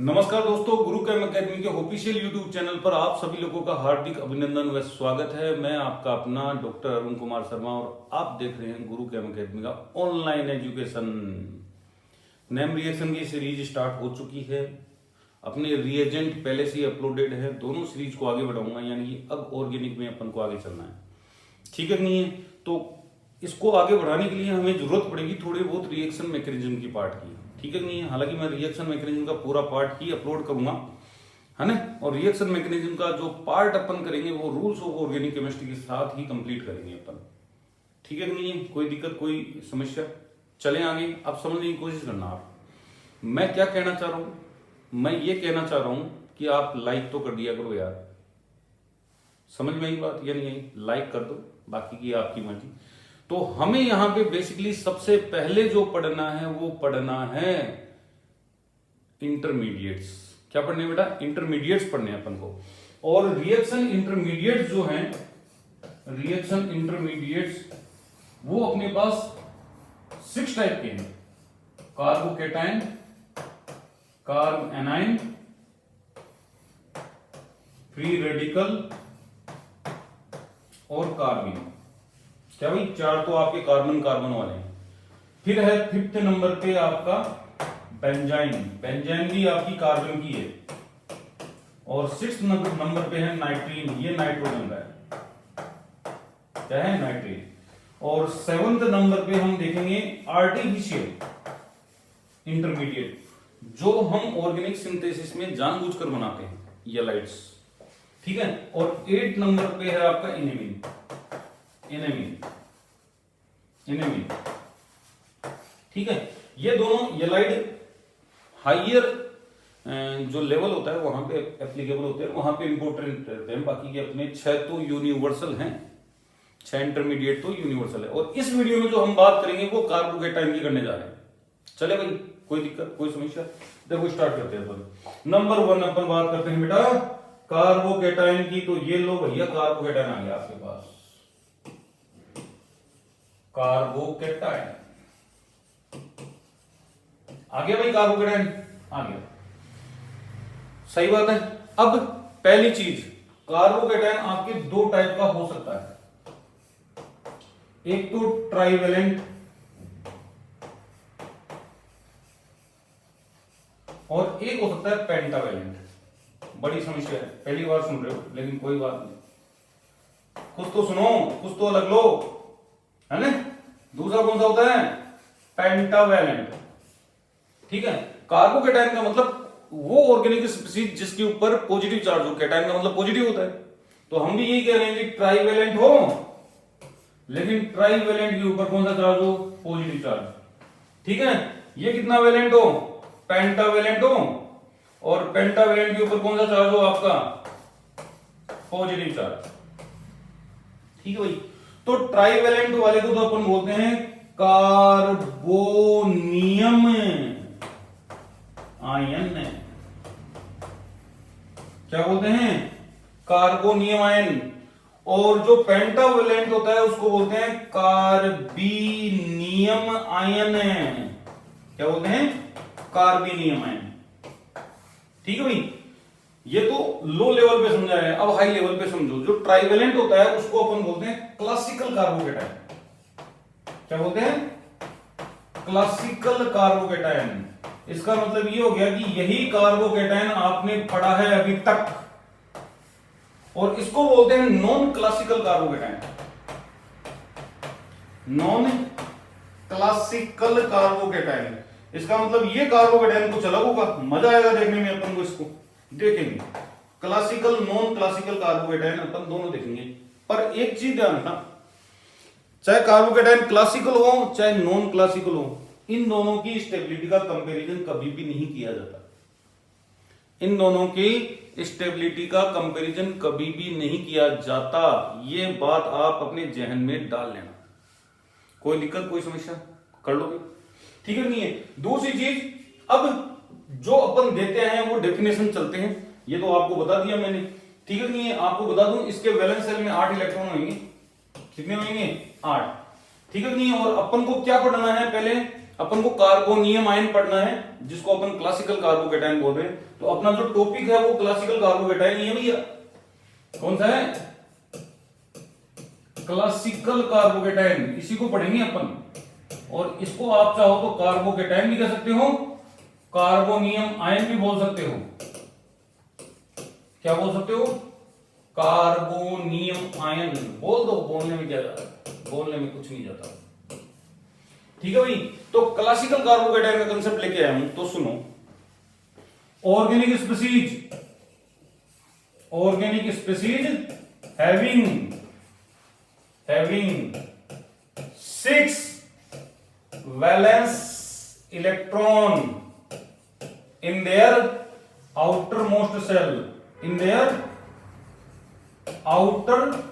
नमस्कार दोस्तों, गुरु केम एकेडमी के ऑफिशियल यूट्यूब चैनल पर आप सभी लोगों का हार्दिक अभिनंदन व स्वागत है। मैं आपका अपना डॉक्टर अरुण कुमार शर्मा और आप देख रहे हैं गुरु केम एकेडमी का ऑनलाइन एजुकेशन। नेम रिएक्शन की सीरीज स्टार्ट हो चुकी है। अपने रिएजेंट पहले से ही अपलोडेड है। दोनों सीरीज को आगे बढ़ाऊंगा, यानी कि अब ऑर्गेनिक में अपन को आगे चलना है, ठीक है कि नहीं है। तो इसको आगे बढ़ाने के लिए हमें जरूरत पड़ेगी थोड़ी बहुत रिएक्शन मैकेनिज्म की पार्ट की, ठीक है नहीं है। हालांकि मैं रिएक्शन मैकेनिज्म का पूरा पार्ट ही अपलोड करूंगा, है ना। और रिएक्शन मैकेनिज्म का जो पार्ट अपन करेंगे वो रूल्स ऑफ ऑर्गेनिक केमिस्ट्री के साथ ही कंप्लीट करेंगे अपन, ठीक है नहीं है। कोई दिक्कत, कोई समस्या, चलें आगे। आप समझने की कोशिश करना। आप मैं क्या कहना चाह रहा हूं, मैं ये कहना चाह रहा हूं कि आप लाइक तो कर दिया करो यार। समझ में आई बात या नहीं आई? लाइक कर दो, बाकी की आपकी मर्जी। तो हमें यहां पे बेसिकली सबसे पहले जो पढ़ना है वो पढ़ना है इंटरमीडिएट्स। क्या पढ़ने बेटा? इंटरमीडिएट्स पढ़ने हैं अपन को। और रिएक्शन इंटरमीडिएट्स जो हैं, रिएक्शन इंटरमीडिएट्स वो अपने पास 6 टाइप के हैं। Carbocation, carb A9, free radical और कार्बिन। क्या भाई? 4 तो आपके कार्बन कार्बन वाले हैं। फिर है 5th नंबर पे आपका बेंजाइन। बेंजाइन भी आपकी कार्बन की है। और 6th नंबर पे है नाइट्रीन। ये नाइट्रोजन का है। क्या है? नाइट्रीन। और 7th नंबर पे हम देखेंगे आर्टिफिशियल इंटरमीडिएट, जो हम ऑर्गेनिक सिंथेसिस में जानबूझकर बनाते हैं, ये लाइट्स, ठीक है। और 8th नंबर पे है आपका इनेमिन। इनेमिन, ठीक है। ये दोनों येलाइड हाइयर जो लेवल होता है वहां पे एप्लीकेबल होते हैं, वहां पे इंपोर्टेंट रहते हैं। बाकी के अपने 6 तो यूनिवर्सल हैं, 6 इंटरमीडिएट तो यूनिवर्सल है। और इस वीडियो में जो हम बात करेंगे वो कार्बोकेटाइन की करने जा रहे हैं। चले भाई, कोई दिक्कत, कोई समस्या? देखो स्टार्ट करते हैं अपन। नंबर 1 अपन बात करते हैं बेटा कार्बोकेटाइन की। तो ये लो भैया, कार्बोकेटाइन आ गया आपके पास। कार्बोकेटाइन आ गया भाई, कार्बोकेटाइन आ गया, सही बात है। अब पहली चीज, कार्बोकेटाइन आपके 2 टाइप का हो सकता है। एक तो ट्राइवेलेंट और एक हो सकता है पेंटावेलेंट। बड़ी समस्या है, पहली बार सुन रहे हो, लेकिन कोई बात नहीं, कुछ तो सुनो, कुछ तो अलग लो, है ना। दूसरा कौन सा होता है? पेंटावेलेंट, ठीक है। कार्बोकेटाइन का मतलब वो ऑर्गेनिक स्पीशीज जिसके ऊपर पॉजिटिव चार्ज हो। कैटाइन का मतलब पॉजिटिव होता है। तो हम भी यही कह रहे हैं कि ट्राइवेलेंट हो, लेकिन ट्राइवेलेंट के ऊपर कौन सा चार्ज हो? पॉजिटिव चार्ज, ठीक है। ये कितना वेलेंट हो? पेंटावेलेंट हो। और पेंटावेलेंट के ऊपर कौन सा चार्ज हो आपका? पॉजिटिव चार्ज, ठीक है भाई। तो ट्राइवेलेंट वाले को तो अपन बोलते हैं कार्बोनियम आयन। क्या बोलते हैं? Carbonium ion. और जो पेंटावेलेंट होता है उसको बोलते हैं कार्बीनियम आयन। क्या बोलते हैं? कार्बीनियम आयन, ठीक है भाई। ये तो लो लेवल पे समझा है। अब हाई लेवल पे समझो। जो ट्राइवेलेंट होता है उसको अपन बोलते हैं क्लासिकल कार्बोकेटाइन। क्या बोलते हैं? Classical carbocation. इसका मतलब ये हो गया कि यही कार्बोकेटाइन आपने पढ़ा है अभी तक। और इसको बोलते हैं non classical carbocation. Non classical carbocation, इसका मतलब ये कार्बोकेटाइन कुछ अलग होगा, मजा आएगा देखने में। अपन को इसको देखेंगे, क्लासिकल नॉन क्लासिकल कार्बोकेटाइन अपन दोनों देखेंगे। पर एक चीज ध्यान रखना, चाहे कार्बोकेटाइन क्लासिकल हो चाहे नॉन क्लासिकल हो, इन दोनों की स्टेबिलिटी का कंपैरिजन कभी भी नहीं किया जाता। इन दोनों की स्टेबिलिटी का कंपैरिजन कभी भी नहीं किया जाता। ये बात आप अपने जहन में डाल लेना। कोई दिक्कत, कोई समस्या? कर लोगे, ठीक है नहीं है। दूसरी चीज, अब जो अपन देते हैं वो डेफिनेशन चलते हैं। ये तो आपको बता दिया मैंने, ठीक है नहीं है। आपको बता दूं, इसके वैलेंस शेल में 8 इलेक्ट्रॉन होंगे। कितने होंगे? 8, ठीक है नहीं है। और अपन को क्या पढ़ना है? पहले अपन को कार्बोनियम आयन पढ़ना है, जिसको अपन क्लासिकल कार्बोकेटायन बोल रहे हैं। तो अपना जो टॉपिक है वो क्लासिकल कार्बोकेटायन ही है भैया। कौन सा है? क्लासिकल कार्बोकेटायन, इसी को पढ़ेंगे अपन। और इसको आप चाहो तो कार्बोकेटायन भी कह सकते हो, कार्बोनियम आयन भी बोल सकते हो। क्या बोल सकते हो? कार्बोनियम आयन बोल दो, बोलने में क्या जाता है, बोलने में कुछ नहीं जाता। ठीक है भाई। तो क्लासिकल कार्बोकेटायन का कंसेप्ट लेके आया हूं, तो सुनो। Organic species, organic species having 6 valence electron in their outermost cell, in their outermost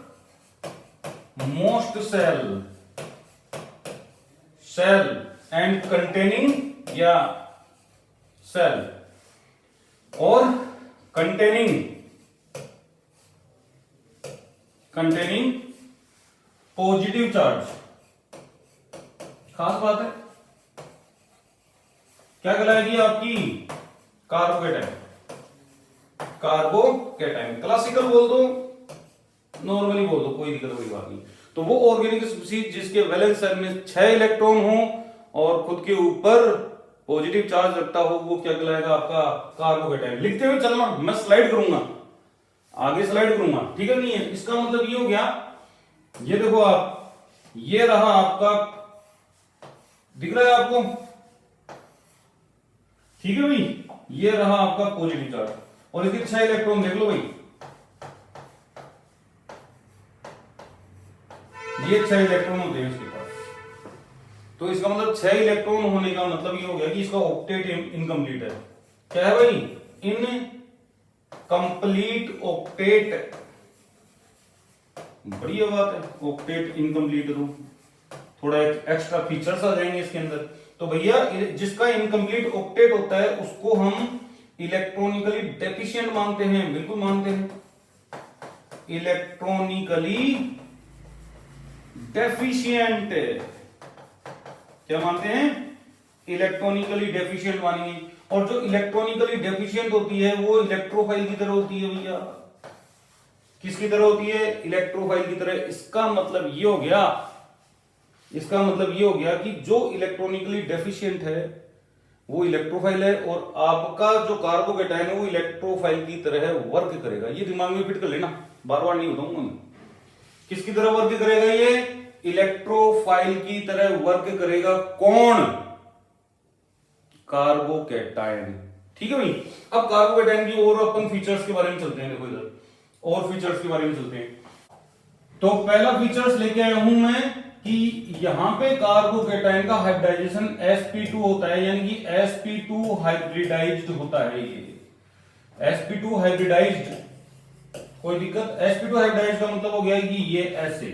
cell and containing cell or containing positive charge. खास बात है, क्या कहलाएगी आपकी? Carbocation, carbocation. क्लासिकल बोल दो, नॉर्मली बोल दो, कोई दिक्कत कोई बात नहीं। तो वो ऑर्गेनिक स्पीसीज जिसके वैलेंस शेल में 6 इलेक्ट्रॉन हो और खुद के ऊपर पॉजिटिव चार्ज रखता हो, वो क्या कहलाएगा? आपका कार्बोकेटायन। लिखते हुए चलना, मैं स्लाइड करूंगा, आगे स्लाइड करूंगा, ठीक है? नहीं है, इसका मतलब ये हो गया, ये देखो आप, ये रहा आपका, दिख रहा है आपको? ठीक है भाई, ये रहा आपका पॉजिटिव चार्ज और इसके 6 इलेक्ट्रॉन देख लो भाई, ये 6 इलेक्ट्रॉन होते हैं इसके पास। तो इसका मतलब 6 इलेक्ट्रॉन होने का मतलब ये हो गया कि इसका ऑक्टेट इनकम्प्लीट है। क्या है भाई? Incomplete octet. बढ़िया बात है, ऑक्टेट इनकम्प्लीट रूप, थोड़ा एक्स्ट्रा फीचर्स आ जाएंगे इसके अंदर। तो भैया जिसका इनकम्प्लीट ऑक्टेट होता है उसको हम इलेक्ट्रॉनिकली डेफिशिएंट मानते हैं, बिल्कुल मानते हैं। इलेक्ट्रॉनिकली डेफिशिएंट क्या मानते हैं? इलेक्ट्रॉनिकली डेफिशिएंट मानेंगे। और जो इलेक्ट्रॉनिकली डेफिशिएंट होती है वो इलेक्ट्रोफाइल की तरह होती है भैया। किसकी तरह होती है? इलेक्ट्रोफाइल की तरह। इसका मतलब ये हो गया, इसका मतलब ये हो गया कि जो इलेक्ट्रॉनिकली डेफिशिएंट है वो इलेक्ट्रोफाइल है, और आपका जो कार्बोकेटायन है वो इलेक्ट्रोफाइल की तरह वर्क करेगा। ये दिमाग में फिट कर लेना, बार बार नहीं बताऊंगा मैं। किसकी तरह वर्क करेगा? ये इलेक्ट्रोफाइल की तरह वर्क करेगा। कौन? कार्बोकेटायन। ठीक है भाई। अब कार्बोकेटायन की और अपन फीचर्स के बारे में चलते हैं। देखो इधर और फीचर्स के बारे में चलते हैं। तो पहला फीचर्स लेके आया हूं मैं कि यहां पे कार्बोकेटायन का हाइब्रिडाइजेशन sp2 होता है, यानी कि sp2 हाइब्रिडाइज्ड होता है। ये sp2 हाइब्रिडाइज्ड, कोई दिक्कत? sp2 हाइब्रिडाइज्ड का मतलब हो गया कि ये ऐसे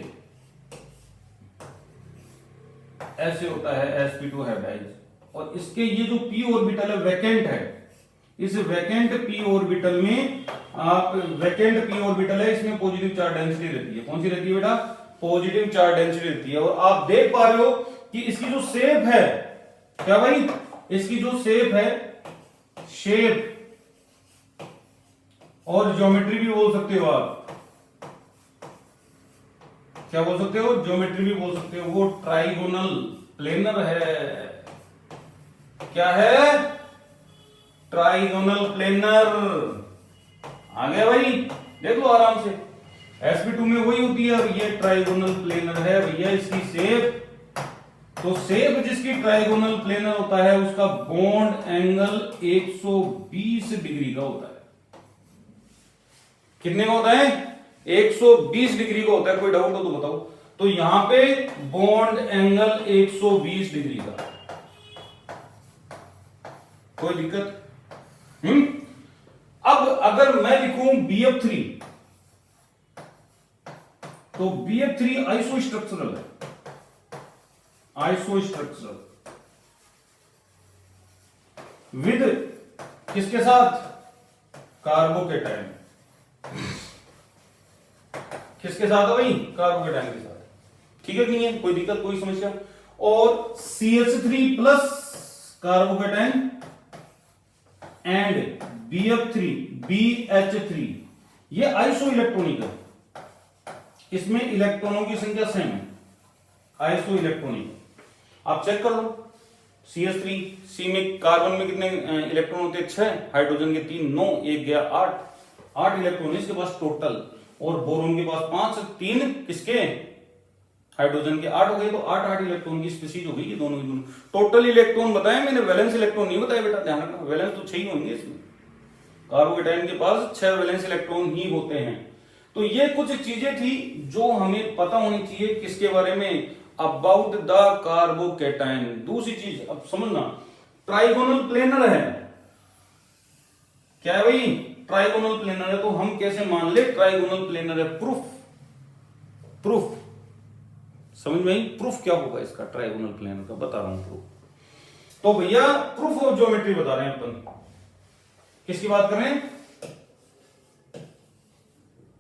होता है sp2 हाइब्रिडाइज्ड। और इसके ये जो p ऑर्बिटल है वैकेंट है, इस वैकेंट p ऑर्बिटल में आप, वैकेंट p ऑर्बिटल है, इसमें पॉजिटिव चार्ज डेंसिटी रहती है। कौन सी रहती है बेटा? पॉजिटिव चार्ज डेंसिटी रहती है। और आप देख पा रहे हो कि इसकी जो शेप है, क्या भाई? इसकी जो शेप है, शेप और ज्योमेट्री भी बोल सकते हो आप। क्या बोल सकते हो? ज्योमेट्री भी बोल सकते हो। वो ट्राइगोनल प्लेनर है। क्या है? Trigonal planar. आ गया भाई, देख लो आराम से। sp2 में वही होती है, और ये ट्राइगोनल प्लेनर है भैया। इसकी शेप, तो शेप जिसकी ट्राइगोनल प्लेनर होता है उसका बॉन्ड एंगल 120 डिग्री का होता है। कितने का होता है? 120 डिग्री का होता है। कोई डाउट हो तो बताओ। तो यहां पे बॉन्ड एंगल 120 डिग्री का, कोई दिक्कत? अब अगर मैं लिखूं BF3, तो BF3 आइसो स्ट्रक्चरल है, आइसो स्ट्रक्चरल विद किसके साथ? कार्बोकेटायन। किसके साथ है भाई? कार्बोकेटायन के साथ। ठीक है कि नहीं है? कोई दिक्कत, कोई समस्या? और CH3 plus carbocation and BF3 BH3 ये आइसो इलेक्ट्रॉनिक है, इसमें इलेक्ट्रॉनों की संख्या सेम है, आइसो इलेक्ट्रॉनिक। आप चेक कर लो, CH3 C में कार्बन में कितने इलेक्ट्रॉन होते हैं? 6, हाइड्रोजन के 3, 9, एक गया 8 इलेक्ट्रॉन इसके पास टोटल, और बोरोन के पास 5, 3 किसके? हाइड्रोजन के 8 हो गए, तो 8 इलेक्ट्रॉन की स्पीशीज हो गई ये दोनों की दोनों। टोटल इलेक्ट्रॉन बताया मैंने, वैलेंस इलेक्ट्रॉन नहीं बताया बेटा, ध्यान रखना, वैलेंस तो 6 ही होंगे इसमें। कार्बोकेटाइन के पास 6 वैलेंस इलेक्ट्रॉन ही होते हैं। तो ये कुछ चीजें थी जो हमें पता होनी चाहिए किसके बारे में, अबाउट द कार्बोकेटाइन। दूसरी चीज अब समझना, ट्राइगोनल प्लेनर है, क्या है भाई? ट्राइगोनल प्लेनर है, तो हम कैसे मान ले ट्राइगोनल प्लेनर है? प्रूफ समझ में आई? प्रूफ क्या होगा इसका, ट्राइगोनल प्लेनर का बता रहा हूं प्रूफ। तो भैया प्रूफ ऑफ ज्योमेट्री बता रहे हैं अपन, किसकी बात कर रहे हैं?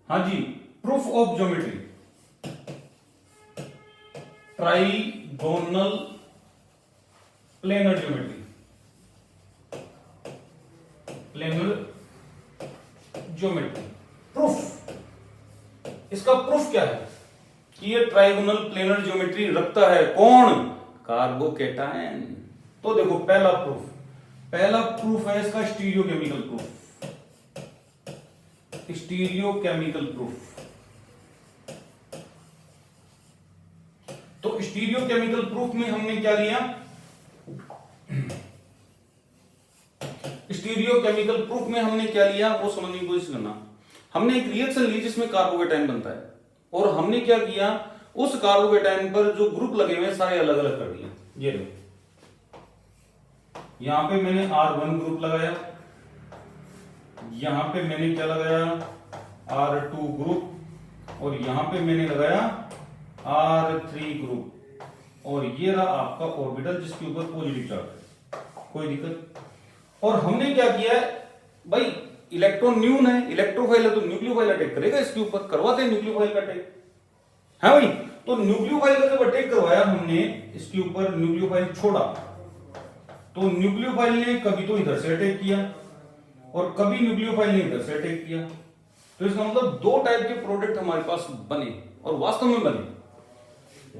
हाँ जी, proof of geometry, trigonal planar geometry, planar geometry proof. इसका प्रूफ क्या है कि ये ट्राइगोनल प्लेनर ज्योमेट्री रखता है कौन? कार्बोकेटाइन। तो देखो पहला प्रूफ है इसका स्टीरियोकेमिकल प्रूफ, स्टीरियोकेमिकल प्रूफ। तो स्टीरियोकेमिकल प्रूफ में हमने क्या लिया? स्टीरियोकेमिकल प्रूफ में हमने क्या लिया वो समझने की कोशिश करना। हमने एक रिएक्शन ली जिसमें कार्बोकेटाइन बनता है, और हमने क्या किया, उस कार्बोकेटाइन पर जो ग्रुप लगे हुए सारे अलग अलग कर दिए। ये लो, यहां पे मैंने R1 ग्रुप लगाया, यहां पे मैंने क्या लगाया, R2 ग्रुप, और यहां पे मैंने लगाया R3 ग्रुप, और ये रहा आपका ऑर्बिटल जिसके ऊपर पॉजिटिव चार्ज है, कोई दिक्कत। और हमने क्या किया है भाई, इलेक्ट्रॉन न्यून है, इलेक्ट्रोफाइल है, तो न्यूक्लियोफाइल अटैक करेगा इसके ऊपर, करवाते हैं न्यूक्लियोफाइल का अटैक, है भाई। तो न्यूक्लियोफाइल का जब अटैक करवाया हमने इसके ऊपर, न्यूक्लियोफाइल छोड़ा, तो न्यूक्लियोफाइल ने कभी तो इधर से अटैक किया और कभी न्यूक्लियोफाइल ने इधर से अटैक किया। तो इसका मतलब दो टाइप के प्रोडक्ट हमारे पास बने, और वास्तव में बने,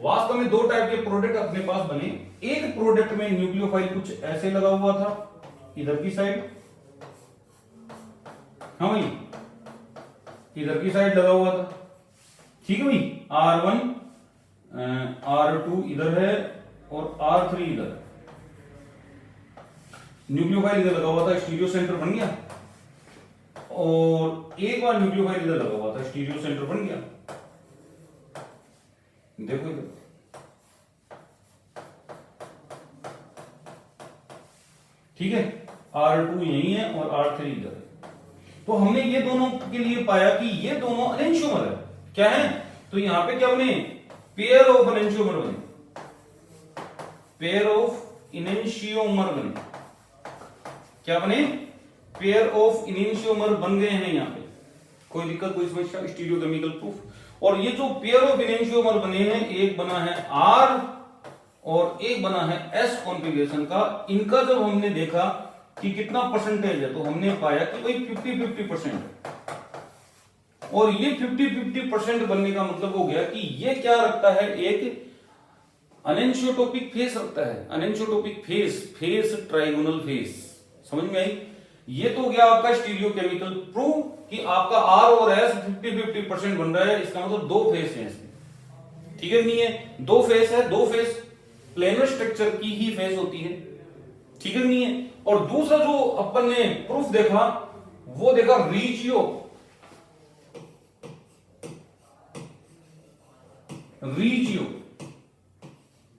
वास्तव में दो टाइप के प्रोडक्ट अपने पास बने। एक प्रोडक्ट में न्यूक्लियोफाइल कुछ ऐसे लगा हुआ था इधर की साइड, हाँ भाई, इधर की साइड लगा हुआ था, ठीक है भाई। R1 R2 इधर है और R3 इधर है, न्यूक्लियोफाइल इधर लगा हुआ था, स्टीरियो सेंटर बन गया, और एक बार न्यूक्लियोफाइल इधर लगा हुआ था, स्टीरियो सेंटर बन गया। देखो इधर, ठीक है, R2 यही है और R3 इधर है। तो हमने ये दोनों के लिए पाया कि ये दोनों एनेंशियोमर है, क्या है? तो यहां पे क्या बने, पेयर ऑफ एनेंशियोमर बने, पेयर ऑफ इनेंशियोमर बने, क्या बने? पेयर ऑफ इनेंशियोमर बन गए हैं यहां पे, कोई दिक्कत कोई समस्या? Stereochemical proof. और ये जो पेयर ऑफ इनेंशियोमर बने हैं, एक बना है R और एक बना है S कॉन्फ़िगरेशन का। इनका जब हमने देखा कि कितना परसेंटेज है, तो हमने पाया कि भाई 50-50% है। और ये 50-50% बनने का मतलब हो गया कि ये क्या रखता है, एक अनेंशियोटोपिक फेस रखता है, अनेंशियोटोपिक फेस ट्राइगोनल फेस। समझ में आई? ये तो हो गया आपका स्टीरियोकेमिकल प्रूफ कि आपका R और S 50-50% बन रहा है, इसका मतलब दो फेस है इसमें, ठीक है नहीं है? दो फेस है, दो फेस प्लेनर स्ट्रक्चर की ही फेस होती है, ठीक है नहीं है? और दूसरा जो अपन ने प्रूफ देखा, वो देखा रीजियो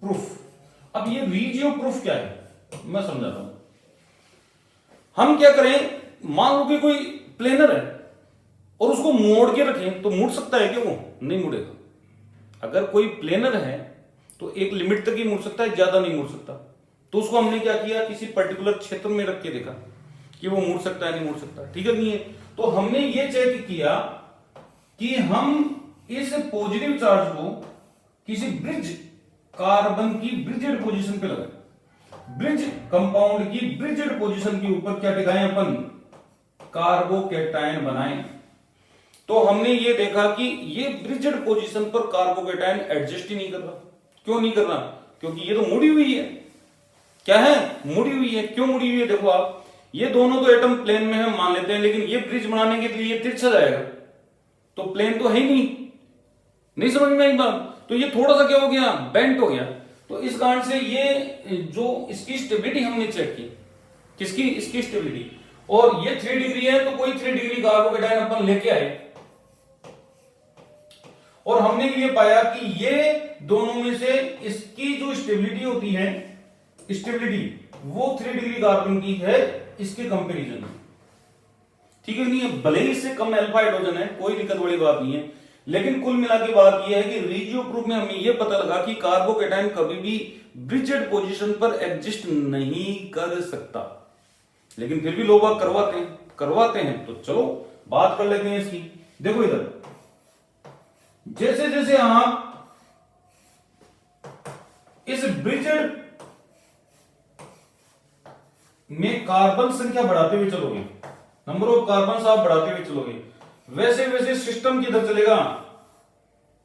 प्रूफ। अब ये रीजियो प्रूफ क्या है मैं समझाता हूं। हम क्या करें, मान लो कि कोई प्लेनर है और उसको मोड़ के रखें, तो मुड़ सकता है क्या? वो नहीं मुड़ेगा। अगर कोई प्लेनर है तो एक लिमिट तक ही मुड़ सकता है, ज्यादा नहीं मुड़ सकता। तो उसको हमने क्या किया, किसी पर्टिकुलर क्षेत्र में रख के देखा कि वो मुड़ सकता है नहीं मुड़ सकता, ठीक है नहीं है? तो हमने ये चेक किया कि हम इस पॉजिटिव चार्ज को किसी ब्रिज कार्बन की ब्रिजेड पोजीशन पे लगाए, ब्रिज कंपाउंड की ब्रिजेड पोजीशन के ऊपर क्या टिकाएं अपन, कार्बोकेटायन बनाएं। तो हमने ये देखा कि ये ब्रिजेड पोजीशन पर कार्बोकेटायन एडजस्ट ही नहीं कर रहा। क्यों नहीं कर रहा? क्योंकि ये तो मुड़ी हुई है। क्या है? मुड़ी हुई है। क्यों मुड़ी हुई है? देखो आप, ये दोनों तो एटम प्लेन में हम मान लेते हैं, लेकिन ये ब्रिज बनाने के लिए तिरछा जाएगा, तो प्लेन तो है ही नहीं समझ में आई बात? तो ये थोड़ा सा क्या हो गया, बेंट हो गया। तो इस कारण से ये जो इसकी स्टेबिलिटी हमने चेक की, किसकी? इसकी स्टेबिलिटी। और ये 3 डिग्री है, तो कोई 3 डिग्री कार्बोकेटायन अपन लेके आए और हमने ये पाया कि ये दोनों में से इसकी जो स्टेबिलिटी होती है, स्टेबिलिटी वो 3 डिग्री कार्बन की है इसके कंपैरिजन में। ठीक है नहीं है? भले ही इससे कम अल्फा हाइड्रोजन है, कोई दिक्कत वाली बात नहीं है, लेकिन कुल मिला के बात यह है कि रिजियो प्रूफ में हमें यह पता लगा कि कार्बोकेटायन कभी भी ब्रिजेड पोजीशन पर एग्जिस्ट नहीं कर सकता। लेकिन फिर भी लोग करवाते हैं। तो चलो बात कर लेते हैं इसकी। देखो इधर, जैसे जैसे आप इस ब्रिजेड में कार्बन संख्या बढ़ाते हुए चलोगे, नंबर ऑफ कार्बन आप बढ़ाते हुए चलोगे, वैसे वैसे सिस्टम किधर चलेगा,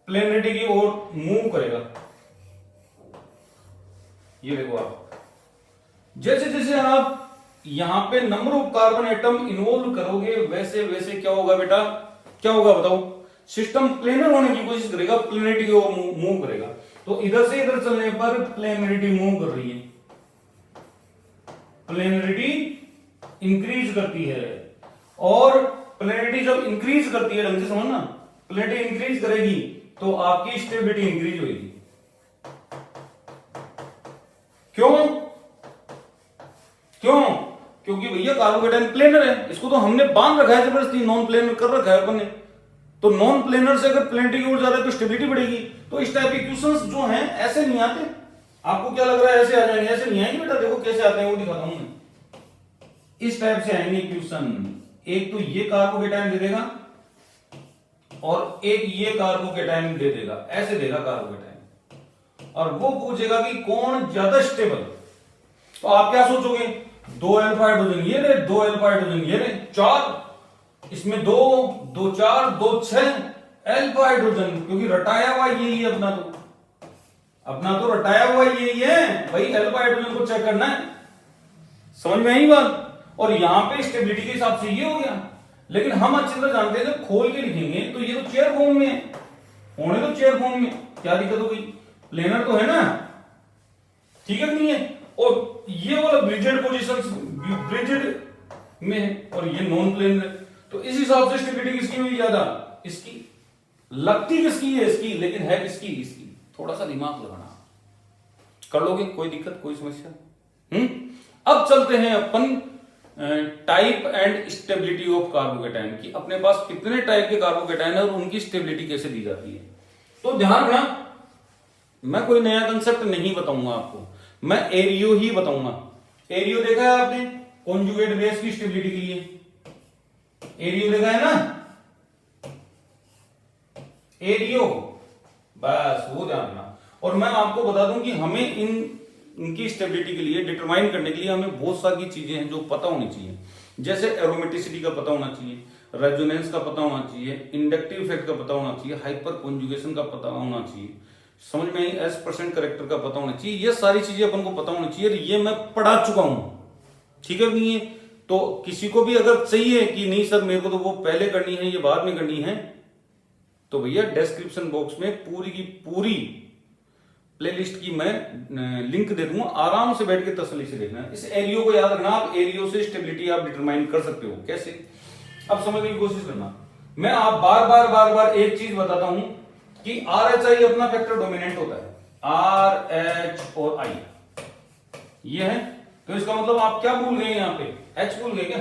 प्लेनरिटी की ओर मूव करेगा। ये देखो आप, जैसे जैसे आप यहां पे number of carbon atom involve करोगे, वैसे वैसे क्या होगा बेटा, क्या होगा बताओ? सिस्टम प्लेनर होने की कोशिश करेगा, प्लेनरिटी की ओर मूव करेगा। तो इधर से इधर चलने पर प्लेनरिटी मूव कर रही है, प्लेनरिटी इंक्रीज करती है। और प्लेनरिटी जब इंक्रीज करती है, ढंग से समझना, प्लेनरिटी इंक्रीज करेगी तो आपकी स्टेबिलिटी इंक्रीज होगी। क्यों? क्योंकि भैया कार्बोकेटायन प्लेनर है, इसको तो हमने बांध रखा है जबरदस्ती, नॉन प्लेनर कर रखा है अपन ने। तो नॉन प्लेनर से अगर प्लेनरिटी की ओर जा रहा है तो स्टेबिलिटी बढ़ेगी। तो इस टाइप के क्वेश्चंस जो हैं ऐसे नहीं आते। आपको क्या लग रहा है ऐसे आ जाएंगे? ऐसे नहीं आएंगे बेटा, देखो कैसे आते हैं वो दिखाता हूं मैं। इस टाइप से आएंगे क्वेश्चन। एक तो ये कार्बोकेटायन दे देगा और एक ये कार्बोकेटायन दे देगा, ऐसे देगा कार्बोकेटायन, और वो पूछेगा कि कौन ज्यादा स्टेबल। तो आप क्या सोचोगे, 2 अल्फा हाइड्रोजन ये रहे, 2 अल्फा हाइड्रोजन ये रहे, 4, इसमें 2, 2 4, 2 6 अल्फा हाइड्रोजन, क्योंकि रटाया हुआ यही है अपना तो रटाया हुआ यही है भाई, अल्फा हाइड्रोजन को चेक करना है। समझ में आई बात? और यहां पे स्टेबिलिटी के हिसाब से ये हो गया। लेकिन हम अच्छी तरह जानते हैं जब खोल के लिखेंगे तो ये तो चेयर फॉर्म में है, होने तो चेयर फॉर्म में, क्या दिक्कत हो गई? प्लेनर तो है ना, ठीक है नहीं है? और ये वाला ब्रिजेड पोजीशन ब्रिजेड में है और ये नॉन प्लेनर है, तो इस हिसाब से स्टेबिलिटी किसकी हुई ज्यादा? इसकी। लगती किसकी है? इसकी, लेकिन है किसकी? इसकी। थोड़ा सा दिमाग लगाना, कर लोगे, कोई दिक्कत, कोई समस्या? अब चलते हैं अपन type and stability of carbocation की। अपने पास कितने टाइप के कार्बोकेटायन है और उनकी स्टेबिलिटी कैसे दी जाती है। तो ध्यान रखना, मैं कोई नया कंसेप्ट नहीं बताऊंगा आपको, मैं एरियो ही बताऊंगा। एरियो देखा है आपने कॉन्जुगेट बेस की स्टेबिलिटी के लिए? एरियो देखा है ना, एरियो, बस वो ध्यान रखना। और मैं आपको बता दूं कि हमें इनकी स्टेबिलिटी के लिए डिटरमाइन करने के लिए हमें बहुत सारी चीजें हैं जो पता होनी चाहिए। जैसे एरोमेटिसिटी का पता होना चाहिए, रेजोनेंस का पता होना चाहिए, इंडक्टिव इफेक्ट का पता होना चाहिए, हाइपर कॉन्जुगेशन का पता होना चाहिए, समझ में एस परसेंट करेक्टर का पता होना चाहिए। ये सारी चीजें अपन को पता होनी चाहिए, ये मैं पढ़ा चुका हूं, ठीक है नहीं है? तो किसी को भी अगर चाहिए कि नहीं सर मेरे को तो वो पहले करनी है, ये बाद में करनी है, तो भैया डिस्क्रिप्शन बॉक्स में पूरी की पूरी प्लेलिस्ट की मैं लिंक दे दूंगा, आराम से बैठ के तसल्ली से देखना। इस एरियो को याद रखना, आप एरियो से स्टेबिलिटी आप डिटरमाइन कर सकते हो। कैसे? अब समझने की कोशिश करना। मैं आप बार बार एक चीज बताता हूं कि आर एच आई अपना फैक्टर डोमिनेंट होता है, आर एच और आई ये है। तो इसका मतलब आप क्या भूल गए यहां पे? एच भूल गए क्या?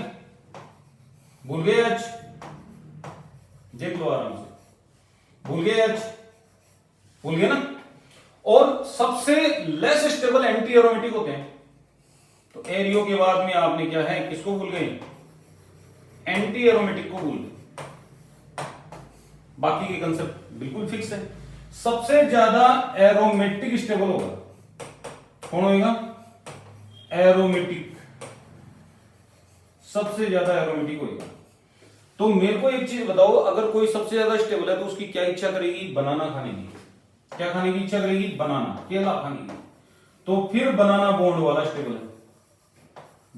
भूल गए एच? देख लो आराम से, भूल गए एच? भूल गए ना? और सबसे लेस स्टेबल एंटी एरोमेटिक होते हैं। तो एरियो के बाद में आपने क्या है, किसको भूल गए? एंटी एरोमेटिक को भूल गए। बाकी के कंसेप्ट बिल्कुल फिक्स है। सबसे ज्यादा एरोमेटिक स्टेबल होगा कौन होगा? एरोमेटिक, सबसे ज्यादा एरोमेटिक होगा। तो मेरे को एक चीज बताओ, अगर कोई सबसे ज्यादा स्टेबल है तो उसकी क्या इच्छा करेगी? बनाना खाने की। क्या खाने की इच्छा करेगी? बनाना, केला खाने की। तो फिर बनाना बॉन्ड वाला स्टेबल है,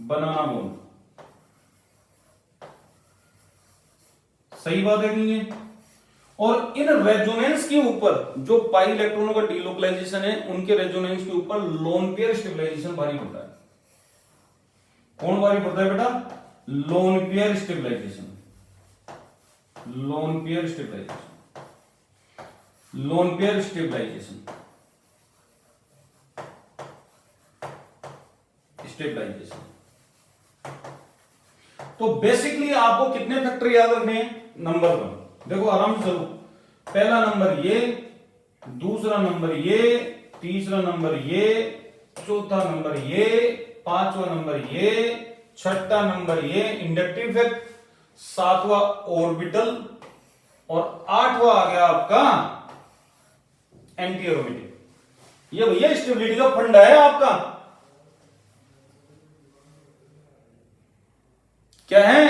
बनाना बॉन्ड। सही बात है कि नहीं है? और इन रेजोनेंस के ऊपर जो पाई इलेक्ट्रॉनों का डीलोकलाइजेशन है, उनके रेजोनेंस के ऊपर लोन पेयर स्टेबलाइजेशन भारी पड़ता है। कौन भारी पड़ता है बेटा? Lone pair stabilization, lone pair stabilization, lone pair stabilization, stabilization. तो बेसिकली आपको कितने फैक्टर याद रखने हैं? नंबर 1, देखो आराम से चलो। पहला नंबर ये, दूसरा नंबर ये, तीसरा नंबर ये, चौथा नंबर ये, पांचवा नंबर ये, छठा नंबर ये इंडक्टिव इफेक्ट, सातवां ऑर्बिटल, और आठवां आ गया आपका एंटी एरोमेटिक। ये भैया स्टेबिलिटी का फंडा है आपका। क्या है?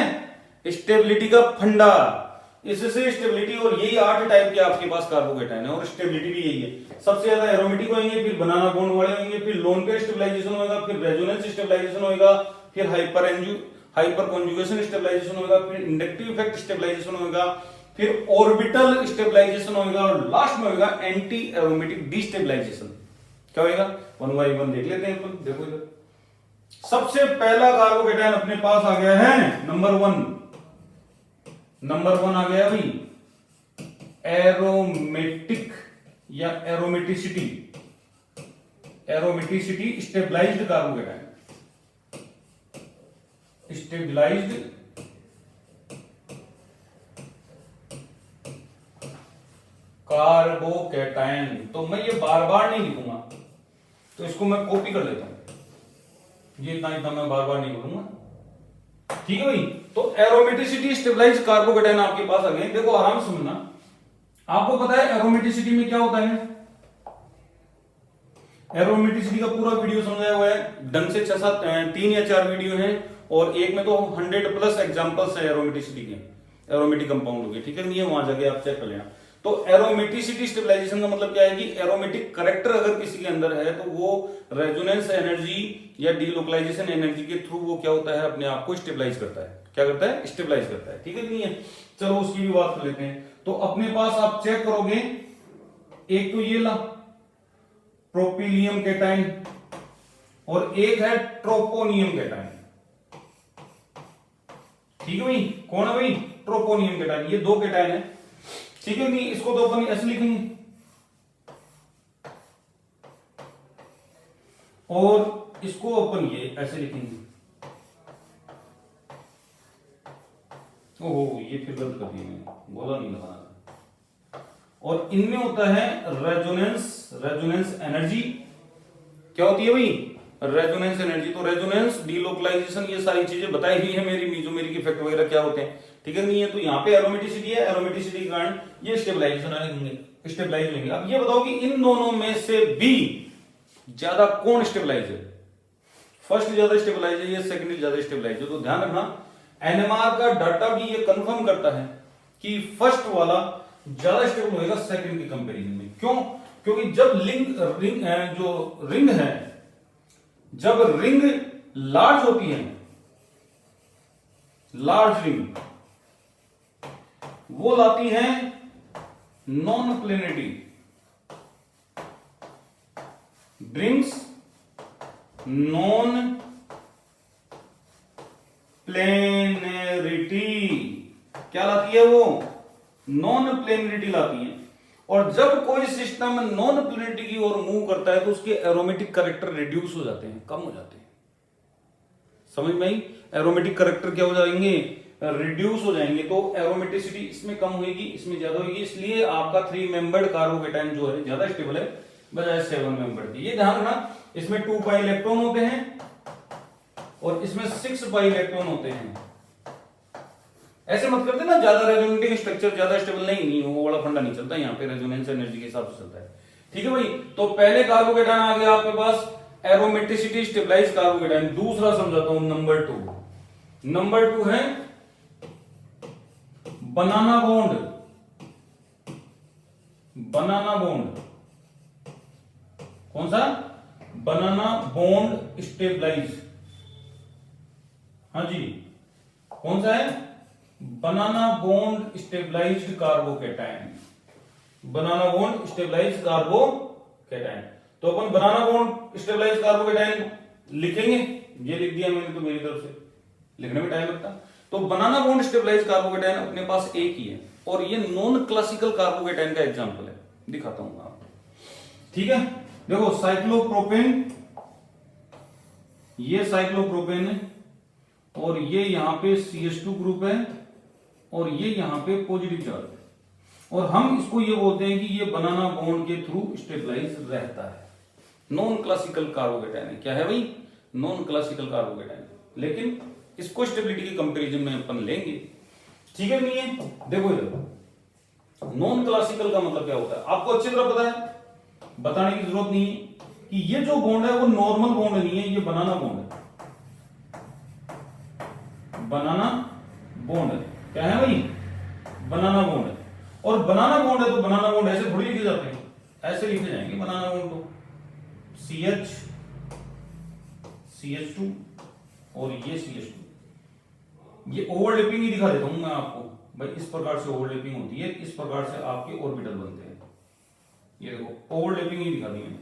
स्टेबिलिटी का फंडा। इससे स्टेबिलिटी, और यही 8 टाइप के आपके पास कार्बोकेटाइन है, और स्टेबिलिटी भी यही है। सबसे ज्यादा एरोमेटिक होंगे, फिर बनाना बॉन्ड वाले होंगे, फिर लोन पेयर स्टेबलाइजेशन होगा, फिर रेजोनेंस स्टेबलाइजेशन होगा, फिर हाइपर कॉन्जुगेशन स्टेबलाइजेशन होगा, फिर इंडक्टिव इफेक्ट स्टेबलाइजेशन होगा, फिर ऑर्बिटल स्टेबलाइजेशन होगा, और लास्ट में होगा एंटी एरोमेटिक डिस्टेबलाइजेशन। क्या होगा? 1 बाय 1 देख लेते हैं अपन। देखो इधर सबसे पहला कार्बोकेटाइन अपने पास आ गया है नंबर 1। नंबर 1 आ गया भाई एरोमेटिक या aromaticity, aromaticity stabilized carbocation, stabilized carbocation. तो मैं ये बार बार नहीं लिखूंगा, तो इसको मैं कॉपी कर लेता हूं। ये इतना इतना मैं बार बार नहीं बोलूंगा, ठीक है भाई। तो एरोमेटिसिटी स्टेबलाइज कार्बोकेटाइन आपके पास आ गए। देखो आराम से सुनना, आपको पता है एरोमेटिसिटी में क्या होता है? एरोमेटिसिटी का पूरा वीडियो समझाया हुआ है ढंग से, 3 या 4 वीडियो हैं, और एक में तो 100+ एग्जांपल्स है एरोमेटिसिटी के, एरोमेटिक कंपाउंड के, ठीक है? नहीं है वहां जाके आप चेक कर लेना। तो एरोमेटिसिटी स्टेबलाइजेशन का मतलब क्या है कि एरोमेटिक करेक्टर अगर किसी के अंदर है तो वो रेजोनेंस एनर्जी या डीलोकलाइजेशन एनर्जी के थ्रू वो क्या होता है? अपने आप को स्टेबलाइज करता है। क्या करता है? स्टेबलाइज करता है, ठीक है? नहीं है? चलो उसकी भी बात कर लेते हैं। तो अपने पास आप चेक करोगे, एक तो ये ला प्रोपिलियम केटाइन, और एक है ट्रोपोनियम केटाइन, ठीक है भाई? कौन है भाई? ट्रोपोनियम केटाइन। ये 2 केटाइन है, ठीक है? नहीं, इसको तो अपन ऐसे लिखेंगे, और इसको अपन ये ऐसे लिखेंगे। ओहो, ये फिर गलत कर दिया मैंने, बोला नहीं लगाना। और इनमें होता है रेजोनेंस एनर्जी। क्या होती है भाई? Resonance energy. तो रेजोनेंस, डीलोकलाइजेशन, ये सारी चीजें बताई हुई है मेरी, मीजोमेरिक इफेक्ट वगैरह क्या होते हैं, ठीक है? नहीं है? तो यहाँ पे एरोमेटिसिटी है, एरोमेटिसिटी के कारण ये स्टेबलाइजेशन आएंगे, स्टेबलाइज लेंगे। अब ये बताओ कि इन दोनों में से भी ज्यादा कौन स्टेबलाइज है? फर्स्ट ज्यादा स्टेबलाइज है या सेकंड ज्यादा स्टेबलाइज है? तो ध्यान रखना, एनएमआर का डाटा भी ये कंफर्म करता है कि फर्स्ट वाला ज्यादा स्टेबल होगा सेकंड के कंपैरिजन में। क्यों? क्योंकि जब रिंग है, जब रिंग लार्ज होती है, लार्ज रिंग, वो लाती है नॉन प्लेनिटी, ब्रिंग्स नॉन प्लेनरिटी। क्या लाती है वो? नॉन प्लेनरिटी लाती है। और जब कोई सिस्टम नॉन प्लेनरिटी की ओर मूव करता है तो उसके एरोमेटिक करेक्टर रिड्यूस हो जाते हैं, कम हो जाते हैं। समझ में आई? एरोमेटिक करेक्टर क्या हो जाएंगे? रिड्यूस हो जाएंगे। तो एरोमेटिसिटी इसमें कम होगी, इसमें ज्यादा होगी, इसलिए आपका 3 मेंबर्ड कार्बोकेटाइन जो है ज्यादा स्टेबल है बजाय 7 मेंबर्ड की। ये ध्यान रखना, इसमें 2 पाई इलेक्ट्रॉन होते हैं और इसमें 6 पाई इलेक्ट्रॉन होते हैं। ऐसे मत करते ना, ज्यादा रेजोनेटिंग स्ट्रक्चर ज्यादा स्टेबल नहीं, वो वाला फंडा नहीं चलता, यहाँ पे रेजोनेंस एनर्जी के हिसाब से चलता है। ठीक है भाई, तो पहले कार्बोकेटायन आ गया आपके पास एरोमेटिसिटी स्टेबलाइज कार्बोकेटायन। दूसरा समझाता हूं, नंबर 2। नंबर 2 है बनाना बॉन्ड। बनाना बॉन्ड कौन सा? बनाना बॉन्ड स्टेबलाइज। हाँ जी, कौन सा है? बनाना बॉन्ड स्टेबलाइज्ड कार्बोकेटायन। बनाना बॉन्ड स्टेबलाइज्ड कार्बोकेटायन। तो अपन बनाना बॉन्ड स्टेबलाइज्ड कार्बोकेटायन लिखेंगे, ये लिख दिया मैंने तो मेरी तरफ से, लिखने में टाइम लगता। तो बनाना बॉन्ड स्टेबलाइज्ड कार्बोकेटायन अपने पास एक ही है, और ये नॉन क्लासिकल कार्बोकेटायन का एग्जांपल है, दिखाता हूं आपको। ठीक है, देखो साइक्लोप्रोपेन, ये साइक्लोप्रोपेन है, और ये यहां पे CH2 ग्रुप है, और ये यहां पे पॉजिटिव चार्ज है, और हम इसको ये बोलते हैं कि ये बनाना बॉन्ड के थ्रू स्टेबलाइज रहता है। नॉन क्लासिकल कार्बोकेटायन है। क्या है भाई? नॉन क्लासिकल कार्बोकेटायन, लेकिन इसको स्टेबिलिटी के कंपैरिजन में अपन लेंगे। ठीक है नहीं है? देखो इधर नॉन क्लासिकल का मतलब क्या होता है आपको अच्छी तरह पता है, बताने की जरूरत नहीं है कि ये जो बॉन्ड है वो नॉर्मल बॉन्ड नहीं है, ये बनाना बॉन्ड है। बनाना बॉन्ड है, क्या है भाई? बनाना बॉन्ड है। और बनाना बॉन्ड है तो बनाना बॉन्ड ऐसे थोड़ी लिखे जाते हैं, ऐसे लिखे जाएंगे बनाना बॉन्ड को, CH CH2 और ये CH2। ये ओवरलैपिंग ही दिखा देता हूं मैं आपको भाई, इस प्रकार से ओवरलैपिंग होती है, इस प्रकार से आपके ऑर्बिटल बनते हैं। ये देखो ओवरलैपिंग ही दिखा दी मैंने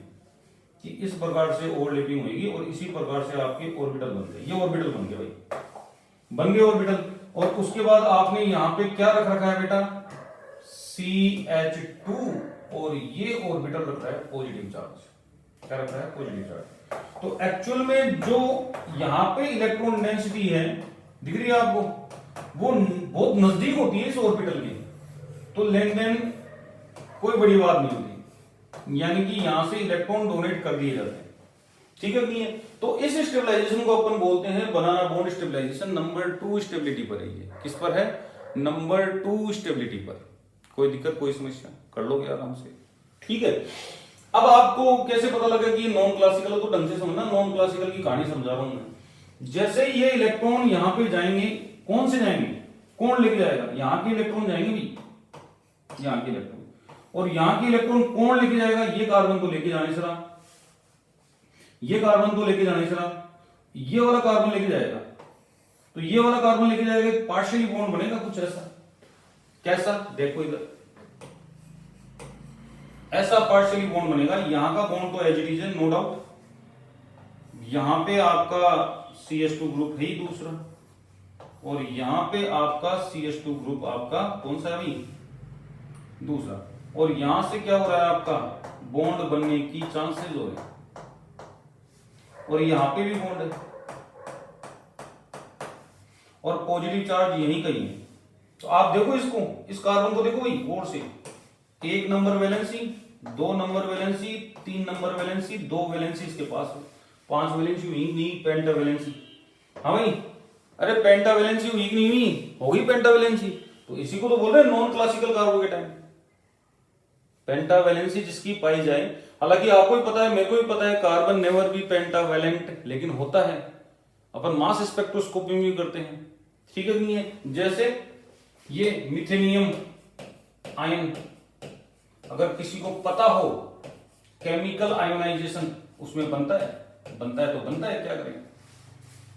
कि इस प्रकार से ओवरलैपिंग होगी और इसी प्रकार से आपके ऑर्बिटल बनते हैं। ये ऑर्बिटल बन गए भाई, बन गए ऑर्बिटल। और उसके बाद आपने यहां पे क्या रख रखा है बेटा? CH2, और ये ऑर्बिटल रख रहा है पॉजिटिव चार्ज। क्या रख रहा है? Positive charge. तो एक्चुअल में जो यहां पे इलेक्ट्रॉन डेंसिटी है, दिख रही है आपको, वो बहुत नजदीक होती है इस ऑर्बिटल के, तो लेन देन कोई बड़ी बात नहीं होती, यानी कि यहां से इलेक्ट्रॉन डोनेट कर दिए जाते हैं। ठीक है नहीं है? तो इस स्टेबलाइजेशन को अपन बोलते हैं बनाना बॉन्ड स्टेबलाइजेशन। नंबर 2 स्टेबिलिटी पर है ये। किस पर है? नंबर 2 स्टेबिलिटी पर। कोई दिक्कत, कोई समस्या? कर लोगे आराम से। ठीक है, अब आपको कैसे पता लगा कि नॉन क्लासिकल है? तो ढंग से समझना, नॉन क्लासिकल की कहानी समझा रहा हूं मैं। जैसे ये इलेक्ट्रॉन यहां पे जाएंगे, कौन से जाएंगे? कौन लेके जाएगा? यहां के इलेक्ट्रॉन जाएंगे भी, यहां के इलेक्ट्रॉन। और यहां के इलेक्ट्रॉन कौन लेके जाएगा? ये कार्बन को लेके जाने से रहा, ये कार्बन को लेके जाने से रहा, ये वाला कार्बन लेके जाएगा, तो ये वाला कार्बन लेके जाएगा, पार्शियली बॉन्ड बनेगा कुछ ऐसा। कैसा? देखो इधर, ऐसा पार्शियली बॉन्ड बनेगा। यहां का बॉन्ड तो एज इट इज है, नो डाउट। यहां पे आपका CH2 ग्रुप है ही दूसरा, और यहां पे आपका CH2 ग्रुप आपका कौन सा है भाई? दूसरा। और यहां से क्या हो रहा है? आपका बॉन्ड बनने की चांसेस हो रहे हैं, और यहां पे भी बॉन्ड है, और पॉजिटिव चार्ज यहीं कहीं है। तो आप देखो इसको, इस कार्बन को देखो भाई गौर से। 1 number valency, 2 number valency, 3 number valency, 2 valency इसके पास है, 5 वैलेंसी हुई नहीं, पेंटा वैलेंसी। हाँ भाई, अरे पेंटा वैलेंसी हुई कि नहीं हुई? होगी पेंटा वैलेंसी, तो इसी को तो बोल रहे हैं नॉन क्लासिकल कार्बोकेटायन। पेंटा वैलेंसी जिसकी पाई जाए, हालांकि आपको भी पता है, मेरे को भी पता है, कार्बन नेवर बी पेंटावैलेंट, लेकिन होता है। अपन मास स्पेक्ट्रोस्कोपी में भी करते हैं। ठीक है नहीं है? जैसे ये मिथेनियम आयन, अगर किसी को पता हो केमिकल आयोनाइजेशन उसमें बनता है, बनता है तो बनता है, क्या करें,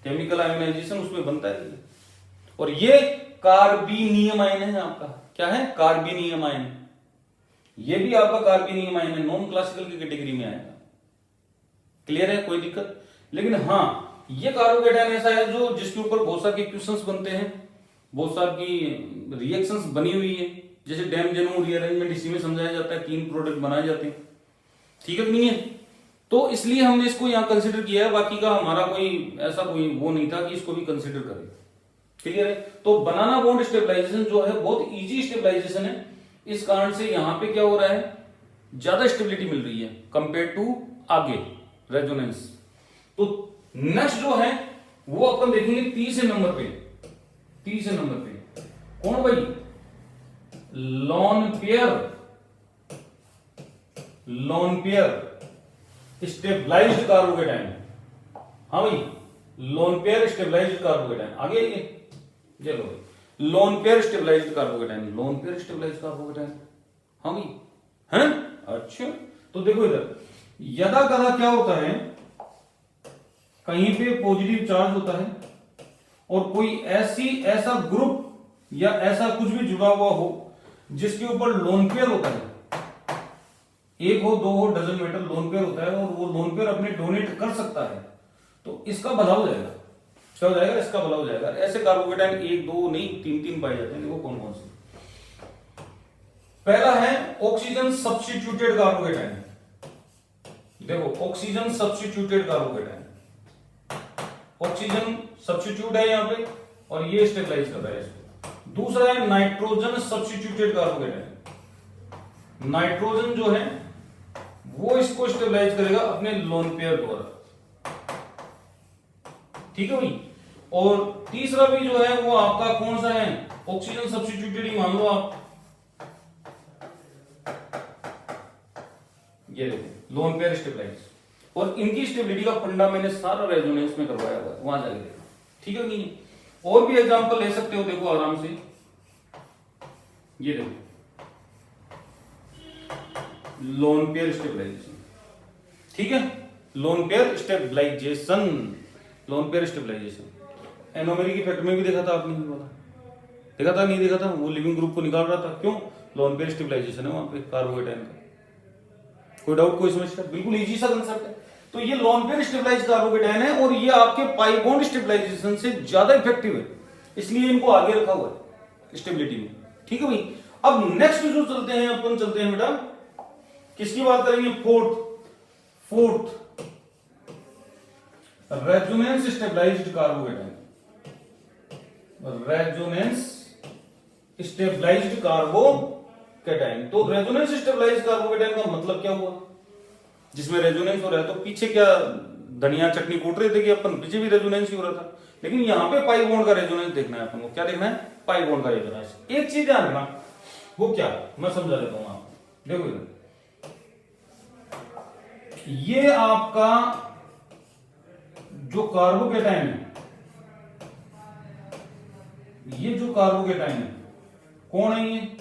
केमिकल आयोनाइजेशन उसमें बनता है। और ये कार्बोनियम आयन है आपका। क्या है? Carbonium ion. ये भी आपका कार्बोनियम आयन है, नॉन क्लासिकल की कैटेगरी में आएगा। क्लियर है? कोई दिक्कत? लेकिन हाँ, ये कार्बोकेटायन ऐसा है जो जिसके ऊपर बहुत सारे इक्वेशंस बनते हैं, बहुत सारी रिएक्शंस बनी हुई है। जैसे डैम जेनोम रीअरेंजमेंट इसी में समझाया जाता है, 3 प्रोडक्ट बनाए जाते हैं। ठीक है नहीं है? तो इसलिए हमने इसको यहां कंसिडर किया है, बाकी का हमारा कोई ऐसा कोई वो नहीं था कि इसको भी कंसिडर करें। क्लियर है? तो बनाना बॉन्ड स्टेबलाइजेशन जो है बहुत इजी स्टेबलाइजेशन है। इस कारण से यहां पे क्या हो रहा है? ज्यादा स्टेबिलिटी मिल रही है कंपेयर टू आगे रेजोनेंस। तो नेक्स्ट जो है वो अपन देखेंगे तीसरे नंबर पे। तीसरे नंबर पे कौन भाई? Lone pair stabilized carbocation. हाँ भाई, लोन पेयर स्टेबलाइज्ड कार्बोकेटाइन। आगे ये चलो भाई, lone pair stabilized carbocation, lone pair stabilized carbocation. हाँ भाई, हैं? अच्छा, तो देखो इधर यदा कदा क्या होता है, कहीं पे पॉजिटिव चार्ज होता है और कोई ऐसा ग्रुप या ऐसा कुछ भी जुड़ा हुआ हो जिसके ऊपर लोन पेयर होता है, एक हो, दो हो, डजन मैटर, लोन पेयर होता है और वो लोन पेयर अपने डोनेट कर सकता है, तो इसका भला हो जाएगा। क्या हो जाएगा? इसका भला हो जाएगा। ऐसे कार्बोकेटाइन एक दो नहीं, तीन तीन पाए जाते हैं। देखो कौन कौन से। पहला है ऑक्सीजन सब्स्टिट्यूटेड कार्बोकेटाइन। देखो oxygen substituted carbocation, oxygen substitute है यहां पे और ये स्टेबलाइज कर रहा है इसको। दूसरा है नाइट्रोजन सब्स्टिट्यूटेड कार्बोकेटाइन। नाइट्रोजन जो है वो इसको स्टेबलाइज करेगा अपने लोन पेयर द्वारा। ठीक है भाई। और तीसरा भी जो है वो आपका कौन सा है? ऑक्सीजन सब्स्टिट्यूटेड ही मान लो आप। ये देखो लोन पेयर स्टेबलाइज, और इनकी स्टेबिलिटी का फंडा मैंने सारा रेजोनेंस में करवाया हुआ है, वहां जाके देखो। ठीक है नहीं? और भी एग्जांपल ले सकते हो, देखो आराम से। ये देखो लोन पेयर स्टेबलाइजेशन। ठीक है, lone pair stabilization, lone pair stabilization. Anomeric effect में भी देखा था आपने, देखा था नहीं देखा था? वो लिविंग ग्रुप को निकाल रहा था, क्यों? लोन पेयर स्टेबलाइजेशन है वहां पे कार्बोकेटाइन का। कोई डाउट, कोई समस्या? बिल्कुल इजी सा कंसेप्ट है। तो ये लोन पेयर स्टेबलाइज्ड कार्बोकेटाइन है और ये आपके पाई बॉन्ड स्टेबलाइजेशन से ज्यादा इफेक्टिव है, इसलिए इनको आगे रखा हुआ है स्टेबिलिटी में। ठीक है भाई। अब नेक्स्ट जो चलते हैं अपन, चलते हैं बेटा, किसकी बात करेंगे? Fourth resonance stabilized carbocation. Resonance stabilized carbocation. तो रेजोनेंस स्टेबलाइज्ड कार्बोकेटाइन का मतलब क्या हुआ? जिसमें रेजोनेंस हो रहा है, तो पीछे क्या धनिया चटनी कूट रहे थे कि अपन, पीछे भी रेजोनेंस ही हो रहा था, लेकिन यहां पे पाई बॉन्ड का रेजोनेंस देखना है अपन को। क्या देखना है? पाई बॉन्ड का रेजोनेंस। एक चीज ध्यान रखना, वो क्या, मैं समझा देता हूं आपको। देखो इधर, ये आपका जो कार्बोकेटाइन है, ये जो कार्बोकेटाइन है, कौन है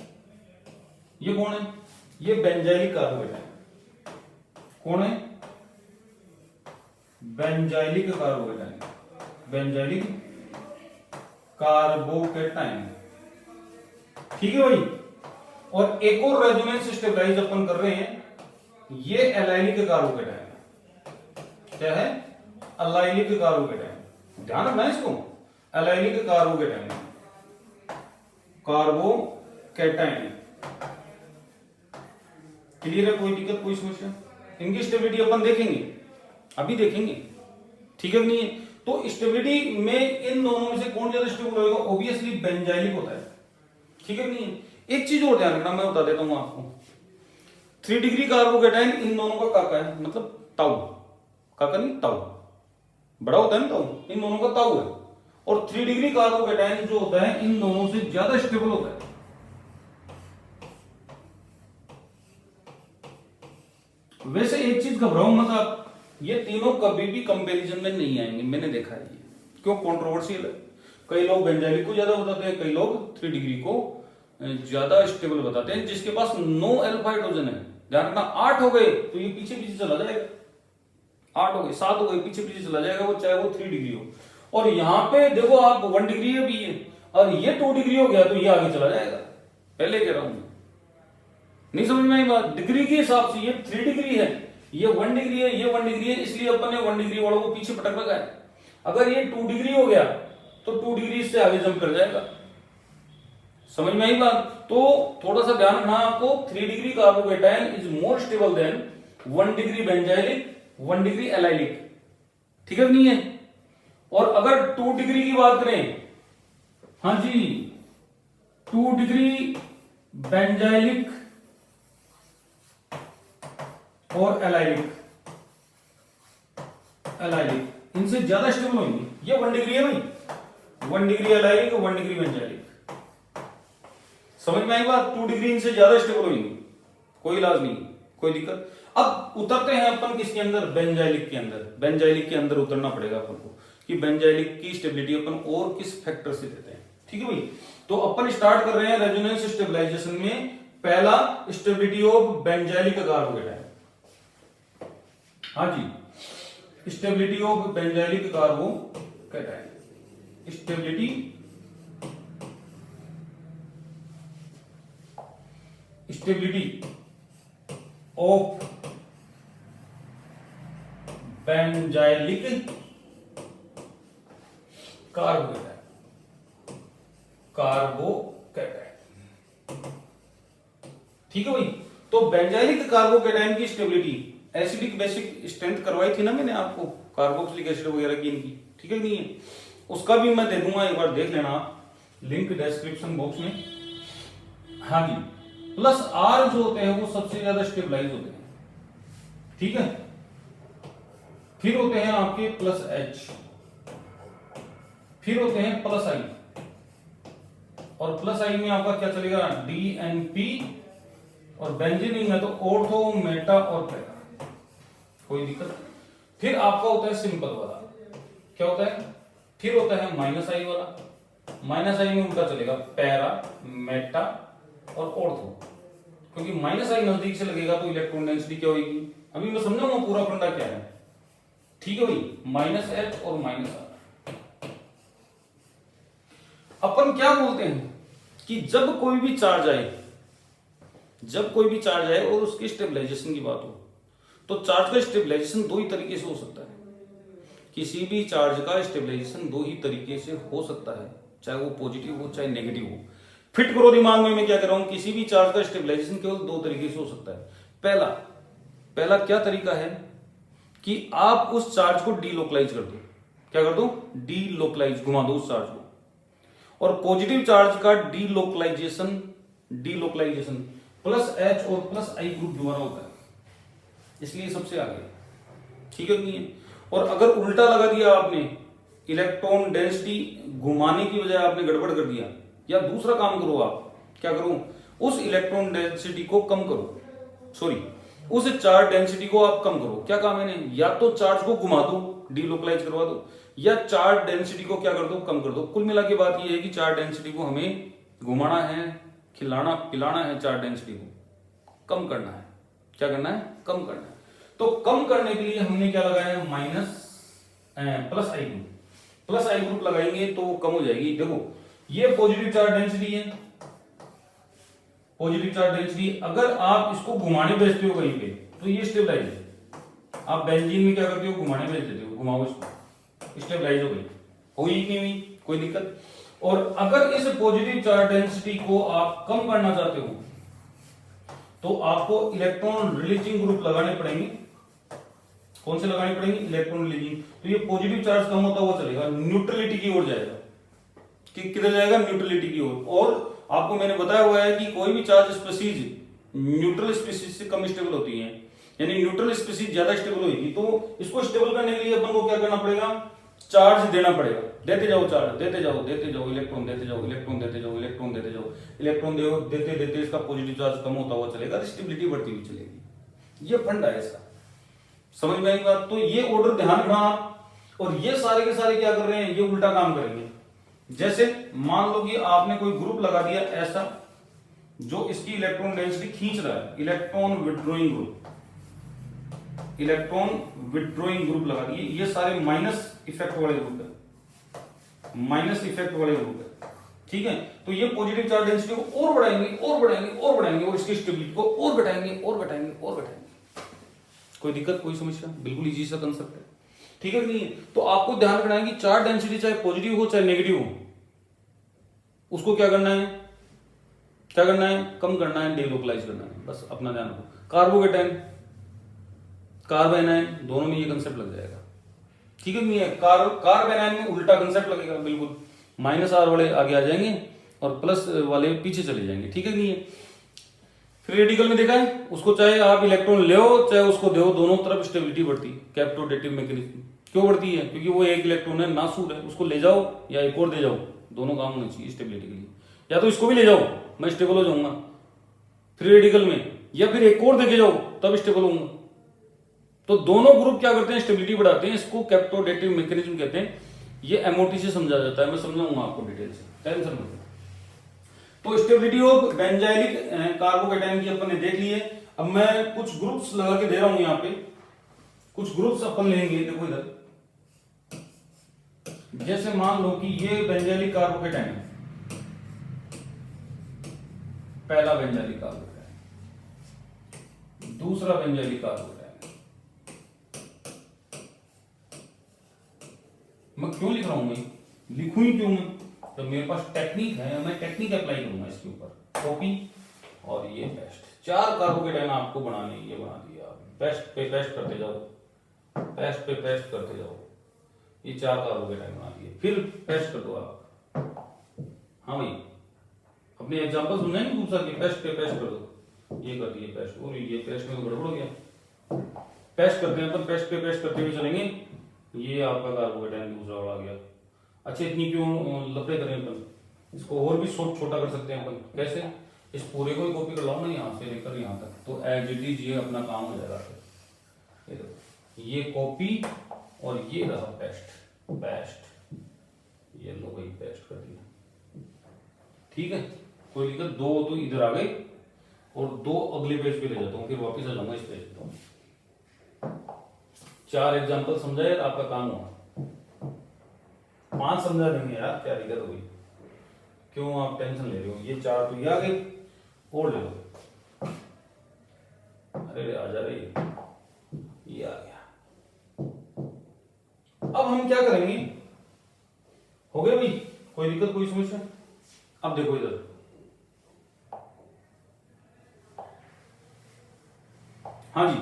ये कौन है? ये बेंजाइलिक कार्बोकेटाइन। कौन है? Benzylic carbocation, benzylic carbocation. ठीक है भाई। और एक और रेजोनेंस स्टेबलाइज अपन कर रहे हैं, ये एलाइलिक कार्बोकेटाइन है। क्या है? Allylic carbocation. ध्यान रखना इसको, एलाइलिक कार्बोकेटाइन, कार्बोकेटाइन। क्लियर है? कोई दिक्कत, कोई समस्या? इनकी स्टेबिलिटी अपन देखेंगे, अभी देखेंगे। ठीक है नहीं? तो स्टेबिलिटी में इन दोनों में से कौन ज्यादा स्टेबल होगा? ऑब्वियसली बेंजाइलिक होता है। ठीक है नहीं? एक चीज और ध्यान रखना, मैं बता देता हूं आपको। 3 डिग्री कार्बोकेटाइन इन दोनों का काका है, मतलब ताऊ। काका नहीं, ताऊ बड़ा होता है ना, ताऊ। इन दोनों का ताऊ है। और 3 डिग्री कार्बोकेटाइन जो होता है इन दोनों से ज्यादा स्टेबल होता है। वैसे एक चीज घबराओ मत आप, ये तीनों कभी भी कंपैरिजन में नहीं आएंगे, मैंने देखा है। क्यों? कंट्रोवर्शियल है। कई लोग बेंजाइलिक को ज्यादा बताते हैं, कई लोग 3 डिग्री को ज्यादा स्टेबल बताते हैं, जिसके पास नो अल्फा हाइड्रोजन है। ध्यान रखना, 8 हो गए तो ये पीछे पीछे चला जाएगा, 8 हो गए, 7 हो गए, पीछे पीछे चला जाएगा वो, चाहे वो 3 डिग्री हो। और यहां पे देखो आप 1 डिग्री है भी ये, और ये 2 डिग्री हो गया तो ये आगे चला जाएगा। पहले कह रहा हूं, नहीं समझ में आई बात? डिग्री के हिसाब से ये 3 डिग्री है, ये 1 डिग्री है, ये 1 डिग्री है, इसलिए अपन ने 1 डिग्री वालों को पीछे पटक रखा है। अगर ये 2 डिग्री हो गया तो 2 डिग्री से आगे जंप कर जाएगा। समझ में आई बात? तो थोड़ा सा ध्यान रखना आपको, 3 degree carbocation is more stable then 1 degree benzylic, 1 degree allylic. ठीक है नहीं है? और अगर 2 डिग्री की बात करें, हाँ जी, 2 डिग्री बेंजाइलिक और एलाइलिक, एलाइलिक इनसे ज्यादा स्टेबल होंगे। ये 1 डिग्री है भाई, 1 डिग्री एलाइलिक, 1 डिग्री बेंजाइलिक। समझ में आई बात? 2 डिग्री से ज्यादा स्टेबल होगी, कोई इलाज नहीं, कोई दिक्कत। अब उतरते हैं अपन किसके अंदर, बेंजाइलिक के अंदर। बेंजाइलिक के अंदर उतरना पड़ेगा अपन को कि बेंजाइलिक की स्टेबिलिटी अपन और किस फैक्टर से देते हैं। ठीक है भाई, तो अपन स्टार्ट कर रहे हैं रेजोनेंस स्टेबलाइजेशन में। पहला, स्टेबिलिटी ऑफ बेंजाइलिक कार्बोकेटाइन। हाँ जी, stability of benzylic carbocation. Stability of benzylic carbocation. ठीक है भाई, तो बेंजाइलिक कार्बोकेटाइन की स्टेबिलिटी, एसिडिक बेसिक स्ट्रेंथ करवाई थी ना मैंने आपको, कार्बोक्सिलिक एसिड वगैरह की इनकी, ठीक है नहीं है, उसका भी मैं दे दूंगा, एक बार देख लेना आप, लिंक डिस्क्रिप्शन बॉक्स में। हाँ जी, प्लस आर जो होते हैं वो सबसे ज्यादा स्टेबलाइज होते हैं। ठीक है, फिर होते हैं आपके प्लस एच, फिर होते हैं प्लस आई, और प्लस आई में आपका क्या चलेगा, डीएनपी, और बेंजीन में तो ऑर्थो, मेटा और पैरा, कोई दिक्कत। फिर आपका होता है सिंपल वाला, क्या होता है, फिर होता है माइनस आई वाला। माइनस आई में उनका चलेगा पैरा, मेटा और ऑर्थो, क्योंकि माइनस आई नजदीक से लगेगा तो इलेक्ट्रॉन डेंसिटी क्या होगी, अभी मैं समझाऊंगा पूरा फंडा क्या है। ठीक है भाई, माइनस एच और माइनस आर। अपन क्या बोलते हैं कि जब कोई भी चार्ज आए, जब कोई भी चार्ज आए और उसकी स्टेबलाइजेशन की बात हो, तो चार्ज का स्टेबलाइजेशन दो ही तरीके से हो सकता है। किसी भी चार्ज का स्टेबलाइजेशन दो ही तरीके से हो सकता है, चाहे वो पॉजिटिव हो चाहे नेगेटिव हो। फिट करो दिमाग में, मैं क्या कर रहा हूं, किसी भी चार्ज का स्टेबलाइजेशन केवल दो तरीके से हो सकता है। पहला क्या तरीका है कि आप उस चार्ज को डीलोकलाइज कर दो, क्या कर दो, डीलोकलाइज, घुमा दो उस चार्ज को। और पॉजिटिव चार्ज का डीलोकलाइजेशन प्लस एच और प्लस आई ग्रुप द्वारा होता है, इसलिए सबसे आगे। ठीक है नहीं है, और अगर उल्टा लगा दिया आपने, इलेक्ट्रॉन डेंसिटी घुमाने की बजाय आपने गड़बड़ कर दिया, या दूसरा काम करो आप, क्या करो, उस इलेक्ट्रॉन डेंसिटी को कम करो, सॉरी उस चार्ज डेंसिटी को आप कम करो। क्या काम है इन्हें, या तो चार्ज को घुमा दो, डीलोकलाइज करवा दो, या चार्ज डेंसिटी को क्या कर दो, कम कर दो। कुल मिला के बात यह है कि चार्ज डेंसिटी को हमें घुमाना है, खिलाना पिलाना है, चार्ज डेंसिटी को कम करना है। क्या करना है, कम करना है। तो कम करने के लिए हमने क्या लगाया है, प्लस आई ग्रुप। प्लस आई ग्रुप लगाएंगे तो कम हो जाएगी। देखो ये पॉजिटिव चार्ज डेंसिटी है, पॉजिटिव चार्ज डेंसिटी, अगर आप इसको घुमाने भेजते हो कहीं पे तो ये स्टेबलाइज है। आप बेंजीन में क्या करते हो, घुमाने भेज देते हो, घुमाओ इसको, स्टेबलाइज हो गई, हुई नहीं हुई, कोई दिक्कत। और अगर इस पॉजिटिव चार्ज डेंसिटी को आप कम करना चाहते हो तो आपको इलेक्ट्रॉन रिलीजिंग ग्रुप लगाने पड़ेंगे। कौन से लगाने पड़ेंगे, इलेक्ट्रॉन रिलीजिंग। तो ये पॉजिटिव चार्ज कम होता हुआ चलेगा, न्यूट्रलिटी की ओर जाएगा। किधर जाएगा, न्यूट्रलिटी की ओर। और आपको मैंने बताया हुआ है कि कोई भी चार्ज स्पीसीज न्यूट्रल स्पीसीज से कम स्टेबल होती है, यानी न्यूट्रल स्पीसीज ज्यादा स्टेबल होगी। तो इसको स्टेबल करने के लिए अपन को क्या करना पड़ेगा, चार्ज देना पड़ेगा। देते जाओ चार्ज, देते जाओ इलेक्ट्रॉन, देते जाओ इलेक्ट्रॉन, देते जाओ इलेक्ट्रॉन, देते जाओ इलेक्ट्रॉन, देते देते इसका पॉजिटिव चार्ज कम होता हुआ चलेगा, स्टेबिलिटी बढ़ती हुई चलेगी। ये फंडा है इसका, समझ में आई बात। तो ये ऑर्डर ध्यान रखना आप। और ये सारे के सारे क्या कर रहे हैं, ये उल्टा काम करेंगे। जैसे मान लो कि आपने कोई ग्रुप लगा दिया ऐसा जो इसकी इलेक्ट्रॉन डेंसिटी खींच रहा है, इलेक्ट्रॉन विड्रॉइंग ग्रुप लगा दिए। ये सारे माइनस इफेक्ट वाले ग्रुप है, माइनस इफेक्ट वाले ग्रुप है। ठीक है, तो ये पॉजिटिव चार्ज डेंसिटी को और बढ़ाएंगे और इसकी स्टेबिलिटी को और घटाएंगे। कोई दिक्कत, कोई समस्या, बिल्कुल इजी सा कंसेप्ट है। ठीक है नहीं है, तो आपको ध्यान रखना है कि चार्ज डेंसिटी चाहे पॉजिटिव हो चाहे नेगेटिव हो, उसको क्या करना है, कम करना है, डीलोकलाइज करना है, बस अपना ध्यान रखो। कार्बोकेटाइन, कार्बेनाइन, दोनों में ये कंसेप्ट लग जाएगा। ठीक है नहीं है, कार्बेनाइन में उल्टा कंसेप्ट लगेगा, बिल्कुल माइनस आर वाले आगे आ जाएंगे और प्लस वाले पीछे चले जाएंगे। ठीक है नहीं है, फिर रेडिकल में देखा है, उसको चाहे आप इलेक्ट्रॉन ले चाहे उसको दो, दोनों तरफ स्टेबिलिटी बढ़ती है। कैप्टोडेटिव मैकेनिज्म क्यों बढ़ती है, क्योंकि वो एक इलेक्ट्रॉन है, नासूर है, उसको ले जाओ या एक और दे जाओ, दोनों काम होने चाहिए स्टेबिलिटी के लिए। या तो इसको भी ले जाओ, मैं स्टेबल हो जाऊंगा फ्री रेडिकल में, या फिर एक और देके जाओ तब स्टेबल होऊंगा। तो दोनों ग्रुप क्या करते हैं, स्टेबिलिटी बढ़ाते हैं। इसको कैप्टोडेटिव मैकेनिज्म कहते हैं। ये MOT से समझा जाता है, मैं समझाऊंगा आपको डिटेल से, टेंशन मत। तो स्टेबिलिटी ऑफ बेंजाइलिक कार्बोकेटाइन की अपन ने देख ली है। अब मैं कुछ ग्रुप्स लगा के दे रहा हूं यहाँ पे, कुछ ग्रुप्स अपन लेंगे। देखो इधर, जैसे मान लो कि ये बेंजाइलिक कार्बोकेटाइन है, पहला बेंजाइलिक कार्बोकेटाइन, दूसरा बेंजाइलिक कार्बोकेटाइन। मैं क्यों लिख रहा हूं, मैं लिखूं ही क्यों मैं, तो मेरे पास टेक्निक है, मैं टेक्निक अप्लाई करूंगा इसके ऊपर। कॉपी और ये पेस्ट, 4 कार्बोकेटाइन आपको बनाने, ये बना दिया आपने, पेस्ट पे पेस्ट करते जाओ, पेस्ट पे पेस्ट करते जाओ, ये 4 कार्बोकेटाइन बना दिए, फिर पेस्ट कर दो आप। हाँ भाई, अपने एग्जांपल सुनाए ना दूसरा कि पेस्ट पे पेस्ट कर दो, ये कर दिए पेस्ट, और ये पेस्ट में तो गड़बड़ हो गया। पेस्ट करते हैं, तो पेस्ट पे पेस्ट करते हुए चलेंगे, ये आपका कार्बोकेटाइन दूसरा वाला आ गया। अच्छा, इतनी क्यों लफड़े करें अपन, इसको और भी छोटा कर सकते हैं अपन। कैसे, इस पूरे को ही कॉपी कर लाओ ना, यहाँ से लेकर यहाँ तक, तो एज इट इज ये अपना काम हो जाएगा। ये देखो, ये कॉपी और ये रहा पेस्ट, पेस्ट, ये लो भाई पेस्ट कर दिया। ठीक है, कोई दिक्कत, 2 तो इधर आ गए और 2 अगले पेज पे ले जाता हूँ, फिर वापस आ जाऊंगा इस पेज पे। 4 एग्जाम्पल समझाए, आपका काम हुआ। 5 समझा देंगे यार, क्या दिक्कत हो गई, क्यों आप टेंशन ले रहे हो। ये 4 तो ये आ गए, और ले लो। अरे आ जा रही, ये आ गया। अब हम क्या करेंगे, हो गए भाई, कोई दिक्कत कोई समस्या। अब देखो इधर, हाँ जी,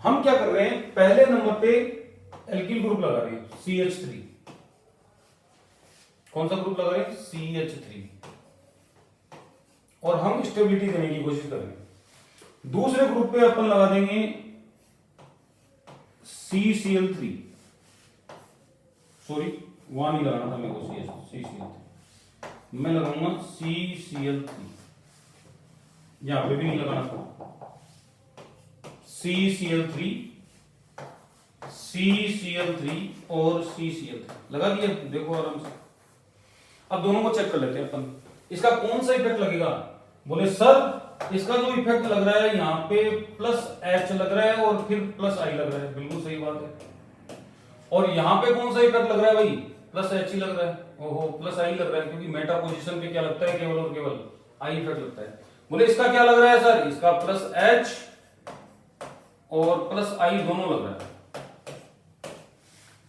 हम क्या कर रहे हैं, पहले नंबर पे एल्किल ग्रुप लगा रहे हैं, CH3। कौन सा ग्रुप लगा रहे हैं, CH3, और हम स्टेबिलिटी देने की कोशिश करेंगे। दूसरे ग्रुप पे अपन लगा देंगे CCl3, सॉरी वहां नहीं लगाना था मेरे को, CCl3 मैं लगाऊंगा CCl3, यहां पे भी नहीं लगाना था। CCl3, CCl3 और CCl3 लगा दिया, देखो आराम से। अब दोनों को चेक कर लेते हैं अपन, इसका कौन सा इफेक्ट लगेगा। बोले सर इसका जो इफेक्ट लग रहा है यहाँ पे +H लग रहा है और फिर +I लग रहा है, बिल्कुल सही बात है। और यहाँ पे कौन सा इफेक्ट लग रहा है भाई, +H ही लग रहा है, ओहो +I लग रहा है, क्योंकि मेटा पोजीशन पे क्या लगता है, केवल और केवल I इफेक्ट लगता है। बोले इसका क्या लग रहा है सर, इसका +H और +I दोनों लग रहा है,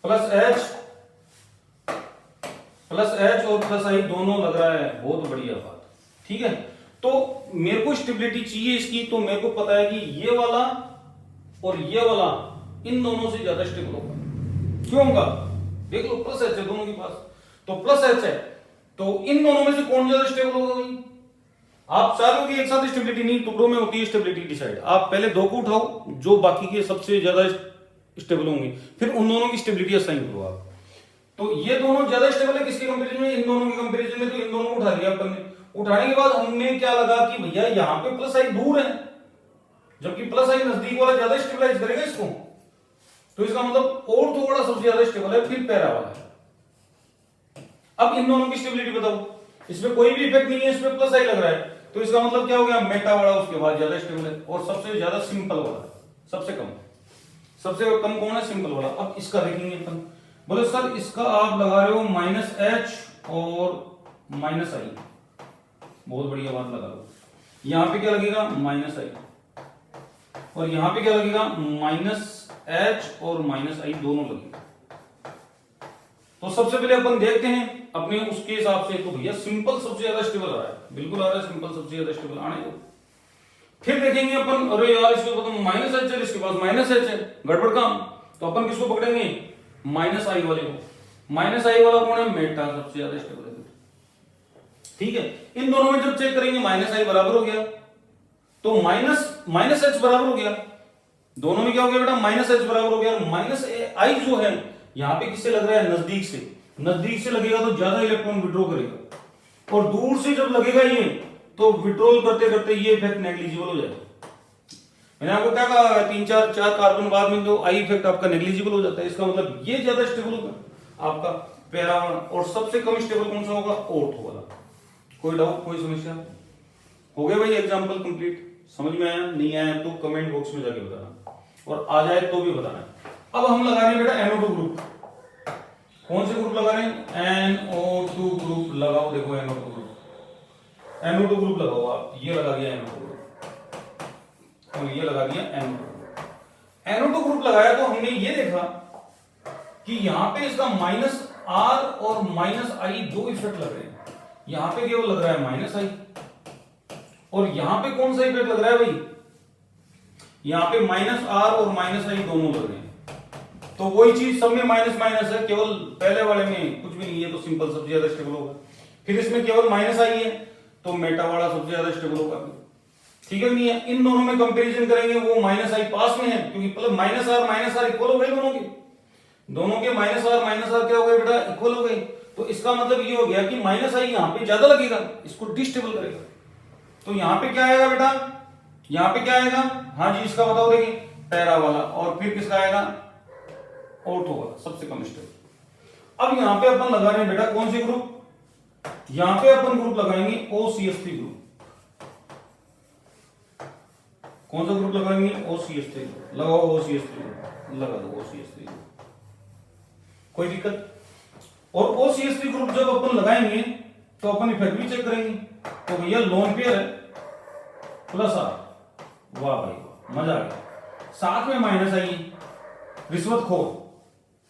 +H और +I दोनों लग रहा है, बहुत बढ़िया बात। ठीक है, तो मेरे को स्टेबिलिटी चाहिए इसकी, तो मेरे को पता है कि ये वाला और ये वाला इन दोनों से ज्यादा स्टेबल होगा। क्यों होगा, देख लो, +H है दोनों के पास, तो +H है, तो इन दोनों में से कौन ज्यादा स्टेबल होगा भाई। आप चारों की एक साथ स्टेबिलिटी नहीं, टुकड़ों में होती है स्टेबिलिटी डिसाइड। आप पहले 2 को उठाओ जो बाकी के सबसे ज्यादा स्टेबल होंगे, फिर उन दोनों की स्टेबिलिटी असाइन करो आप। तो ये दोनों ज्यादा स्टेबल है किसके कंपैरिजन में, इन दोनों के कंपैरिजन में। तो इन दोनों को उठा लिया अपन ने, उठाने के बाद हमने क्या लगा कि भैया यहाँ पे +I दूर है, जबकि +I नजदीक वाला ज्यादा स्टेबलाइज करेगा इसको, तो इसका मतलब और थोड़ा सबसे ज्यादा स्टेबल है, फिर पैरा वाला है। अब इन दोनों की स्टेबिलिटी बताओ, इसमें कोई भी इफेक्ट नहीं है, इसमें +I लग रहा है, तो इसका मतलब क्या हो गया, मेटा वाला उसके बाद ज्यादा स्टेबल है, और सबसे ज्यादा सिंपल वाला, सबसे कम कौन है, सिंपल वाला। अब इसका देखेंगे अपन, बोले सर इसका आप लगा रहे हो -H और -I, बहुत बढ़िया बात लगा लो। यहां पे क्या लगेगा, -I, और यहां पे क्या लगेगा, -H और -I दोनों लगेगा। तो सबसे पहले अपन देखते हैं अपने उसके हिसाब से, तो भैया सिंपल सबसे ज्यादा स्टेबल आ रहा है, बिल्कुल आ रहा है सिंपल सबसे ज्यादा स्टेबल, आने दो। फिर देखेंगे अपन, अरे यार इसके पास -H है, इसके पास -H है, गड़बड़ काम। तो अपन किसको पकड़ेंगे, -I वाले को। -I वाला कौन है, मेटा, सबसे ज्यादा स्टेबल है। ठीक है, इन दोनों में जब चेक करेंगे -I बराबर हो गया, तो -H बराबर हो गया, दोनों में क्या हो गया बेटा, -H बराबर हो गया। -I जो है यहां पे किससे लग रहा है, नजदीक से लगेगा तो ज्यादा इलेक्ट्रॉन विड्रॉ करेगा, और दूर से जब लगेगा ये तो विड्रॉल करते करते ये इफेक्ट नेग्लिजिबल हो जाएगा। मैंने आपको क्या कहा, 3 4 कार्बन बाद में जो आई इफेक्ट आपका नेग्लिजिबल हो जाता है। इसका मतलब ये ज्यादा स्टेबल होगा आपका पैरा वाला, और सबसे कम स्टेबल कौन सा होगा, ऑर्थो वाला। कोई डाउट, कोई समस्या? हो गया भाई एग्जांपल कंप्लीट? समझ में आया? नहीं आया तो कमेंट बॉक्स में जाके बताना, और आ जाए तो भी बताना। अब हम लगा रहे हैं बेटा NO2 ग्रुप। कौन से ग्रुप लगा रहे हैं? NO2 ग्रुप लगाओ। देखो NO2 ग्रुप, NO2 ग्रुप लगाओ आप। ये लगा दिया NO2 ग्रुप, और ये लगा दिया NO2 ग्रुप लगाया तो हमने ये देखा कि यहां पे इसका -R और -I दो इफेक्ट लग रहे हैं। यहां पे केवल लग रहा है -I, और यहां पे कौन सा इफेक्ट लग रहा है भाई? यहां पे -R और -I दोनों लग रहे हैं। तो वही चीज सब में माइनस माइनस है, केवल पहले वाले में कुछ भी नहीं है तो सिंपल सबसे ज्यादा स्टेबल होगा। फिर इसमें केवल -I है तो मेटा वाला सबसे ज्यादा स्टेबल होगा। ठीक है नहीं है? इन दोनों में कंपैरिजन करेंगे, वो -I पास में है क्योंकि मतलब -R इक्वल हो गए दोनों के। दोनों के -R क्या हो गए बेटा? इक्वल हो गए। तो इसका मतलब ये हो गया कि -I यहां पे ज्यादा लगेगा, इसको डिस्टेबल करेगा। तो यहां पे क्या आएगा बेटा? यहां पे क्या आएगा? हाँ जी, इसका बताओ देखिए, पैरा वाला। और फिर किसका आएगा? ऑर्थो वाला, सबसे कम स्टेबल। अब यहां पे अपन लगा रहे हैं बेटा कौन से ग्रुप? यहां पे अपन ग्रुप लगाएंगे OCH3 ग्रुप। कौन सा ग्रुप लगाएंगे? OCH3 group. लगाओ OCH3 ग्रुप, लगा दो OCH3 ग्रुप, कोई दिक्कत? और OCH3 ग्रुप जब अपन लगाएंगे तो अपन इफेक्ट भी चेक करेंगे। तो भैया लोन पेयर है +R, वाह भाई वाह, मजा आ गया। साथ में -I, रिश्वतखोर,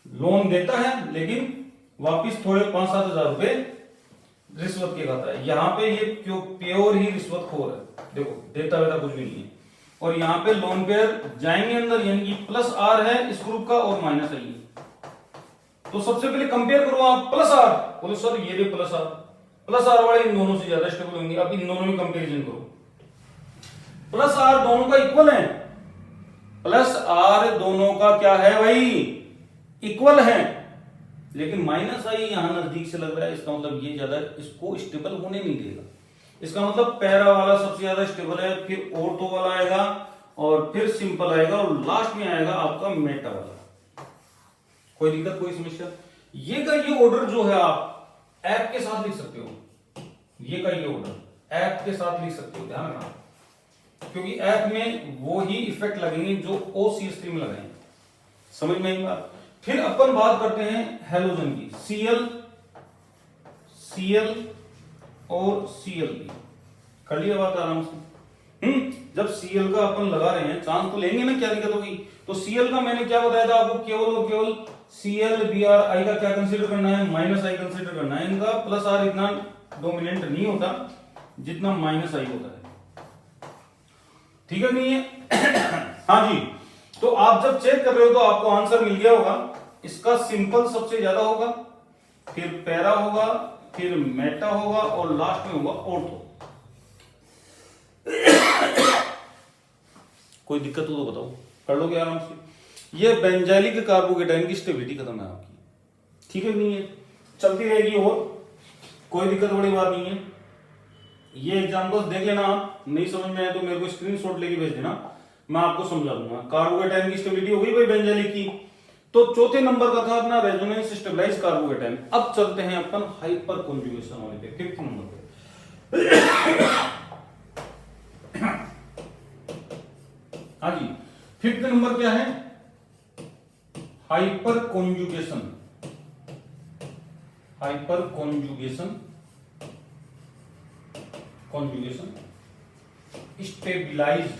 लोन देता है लेकिन वापिस थोड़े 5-7 हजार रुपए रिश्वत के खाता है। यहां पे ये प्योर ही रिश्वतखोर है, देखो देता वेता कुछ भी नहीं है। और यहां पे लोन पेयर जाएंगे अंदर, यानी कि +R है इस ग्रुप का और -I है। तो सबसे पहले कंपेयर करो आप +R, बोले सर ये भी +R वाले इन दोनों से ज्यादा स्टेबल होंगे। अब इन दोनों में कंपेरिजन करो, +R दोनों का इक्वल है, +R दोनों का क्या है भाई? इक्वल है, लेकिन -I यहां नजदीक से लग रहा है। इसका मतलब ये ज्यादा इसको स्टेबल होने नहीं देगा। इसका मतलब पैरा वाला सबसे ज्यादा स्टेबल है, फिर ऑर्थो वाला आएगा, और फिर सिंपल आएगा, और लास्ट में आएगा आपका मेटा वाला। कोई दिक्कत, कोई समस्या? ये का ये ऑर्डर जो है आप ऐप के साथ लिख सकते हो। ये का ये ऑर्डर ऐप के साथ लिख सकते हो, ध्यान रखना, क्योंकि ऐप में वो ही इफेक्ट लगेंगे जो OCH3 में लगाएंगे। समझ में आई बात? फिर अपन बात करते हैं हैलोजन की, Cl और Cl कर लिया बात आराम से। जब Cl का अपन लगा रहे हैं, चांस तो लेंगे ना, क्या दिक्कत होगी? तो Cl का मैंने क्या बताया था आपको, केवल और केवल ClBrI का क्या कंसीडर करना है? -I कंसीडर करना है। इनका +R इतना डोमिनेंट नहीं होता जितना -I होता है। ठीक है नहीं है? हाँ जी। तो आप जब चेक कर रहे हो तो आपको आंसर मिल गया होगा। इसका सिंपल सबसे ज्यादा होगा, फिर पैरा होगा, फिर मेटा होगा, और लास्ट में होगा ऑर्थो। कोई दिक्कत हो तो बताओ, कर लोगे आराम से। ये बेंजाइलिक कार्बोकेटाइन की स्टेबिलिटी खत्म है आपकी। ठीक है नहीं है? चलती रहेगी, और कोई दिक्कत बड़ी बात नहीं है। ये एग्जांपल्स देख लेना, आप नहीं समझ में आए तो मेरे को स्क्रीनशॉट लेके भेज देना, मैं आपको समझा दूंगा। कार्बोकेटाइन की स्टेबिलिटी हो गई भाई बेंजाइलिक की। तो चौथे नंबर का था अपना रेजोनेंस स्टेबलाइज कार्बोकेटाइन। अब चलते हैं अपन हाइपर कॉन्जुगेशन वाले पे, 5th नंबर पे। हाँ जी, 5th नंबर क्या है? Hyper conjugation. Hyper conjugation, conjugation stabilised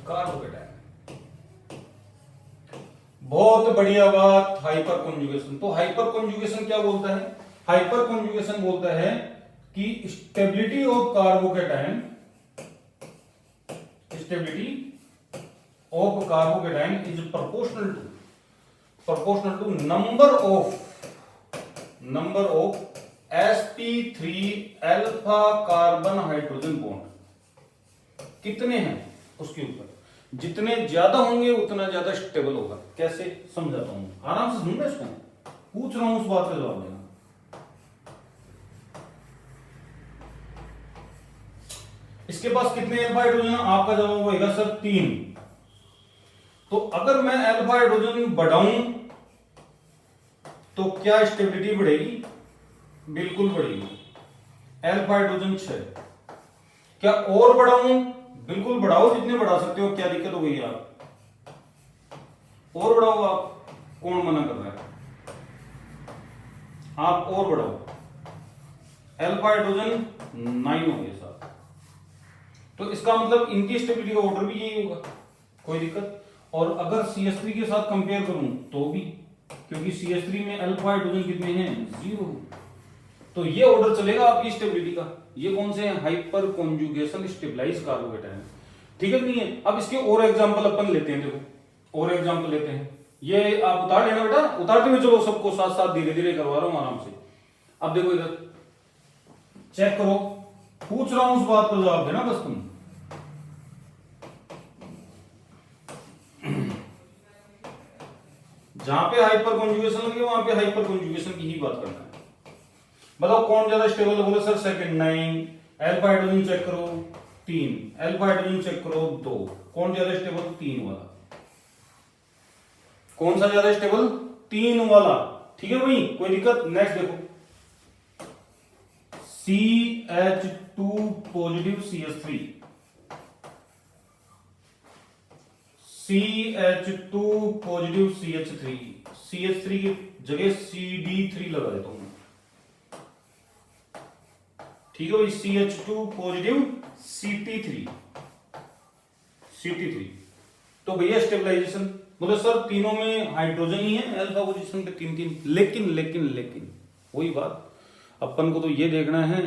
carbocation. बहुत बढ़िया बात, हाइपर कॉन्जुगेशन। तो हाइपर कॉन्जुगेशन क्या बोलता है? हाइपर कॉन्जुगेशन बोलता है कि stability of carbocation, stability of carbocation is proportional to number of sp3 alpha carbon hydrogen bond कितने हैं उसके ऊपर। जितने ज्यादा होंगे उतना ज्यादा स्टेबल होगा। कैसे समझाता हूं, आराम से सुनना, इसको पूछ रहा हूं, उस बात का जवाब देना। इसके पास कितने अल्फा हाइड्रोजन है? आपका जवाब होगा सर 3। तो अगर मैं अल्फा हाइड्रोजन बढ़ाऊं तो क्या स्टेबिलिटी बढ़ेगी? बिल्कुल बढ़ेगी। Alpha hydrogen 6। क्या और बढ़ाऊं? बिल्कुल बढ़ाओ, जितने बढ़ा सकते हो, क्या दिक्कत हो गई आप? और बढ़ाओ आप, कौन मना कर रहा है? आप और बढ़ाओ। अल्फा हाइड्रोजन 9 हो गया साहब। तो इसका मतलब इनकी स्टेबिलिटी का ऑर्डर भी यही होगा, कोई दिक्कत? और अगर CH3 के साथ कंपेयर करूं तो भी, क्योंकि CH3 में अल्फा हाइड्रोजन कितने हैं? 0। तो ये ऑर्डर चलेगा आपकी स्टेबिलिटी का। ये कौन से हैं? Hyper conjugation stabilise carbocation. ठीक है नहीं है? अब इसके और एग्जांपल अपन लेते हैं। देखो और एग्जांपल लेते हैं। ये आप उतार लेना बेटा, उतारते हुए चलो, सबको साथ साथ धीरे धीरे करवा रहा हूं आराम से। अब देखो इधर चेक करो, पूछ रहा हूं, उस बात पर जवाब देना बस तुम। जहां पे हाइपर कॉन्जुगेशन लगे वहां पे हाइपर कॉन्जुगेशन की ही बात करना है। बताओ कौन ज्यादा स्टेबल? बोले sir second 9। Alpha hydrogen check करो 3। अल्फा हाइड्रोजन चेक करो 2। कौन ज्यादा स्टेबल? 3 वाला। कौन सा ज्यादा स्टेबल? 3 वाला। ठीक है भाई, कोई दिक्कत? नेक्स्ट देखो, CH2 positive CH3, CH2 positive CH3, CH3 की जगह CD3 लगा देता हूं मैं। ठीक है भाई, CH2 पॉजिटिव CT3, CT3। तो भैया स्टेबलाइजेशन बोले सर तीनों में हाइड्रोजन ही है, अल्फा पोजीशन पे 3-3। लेकिन वही बात, अपन को तो ये देखना है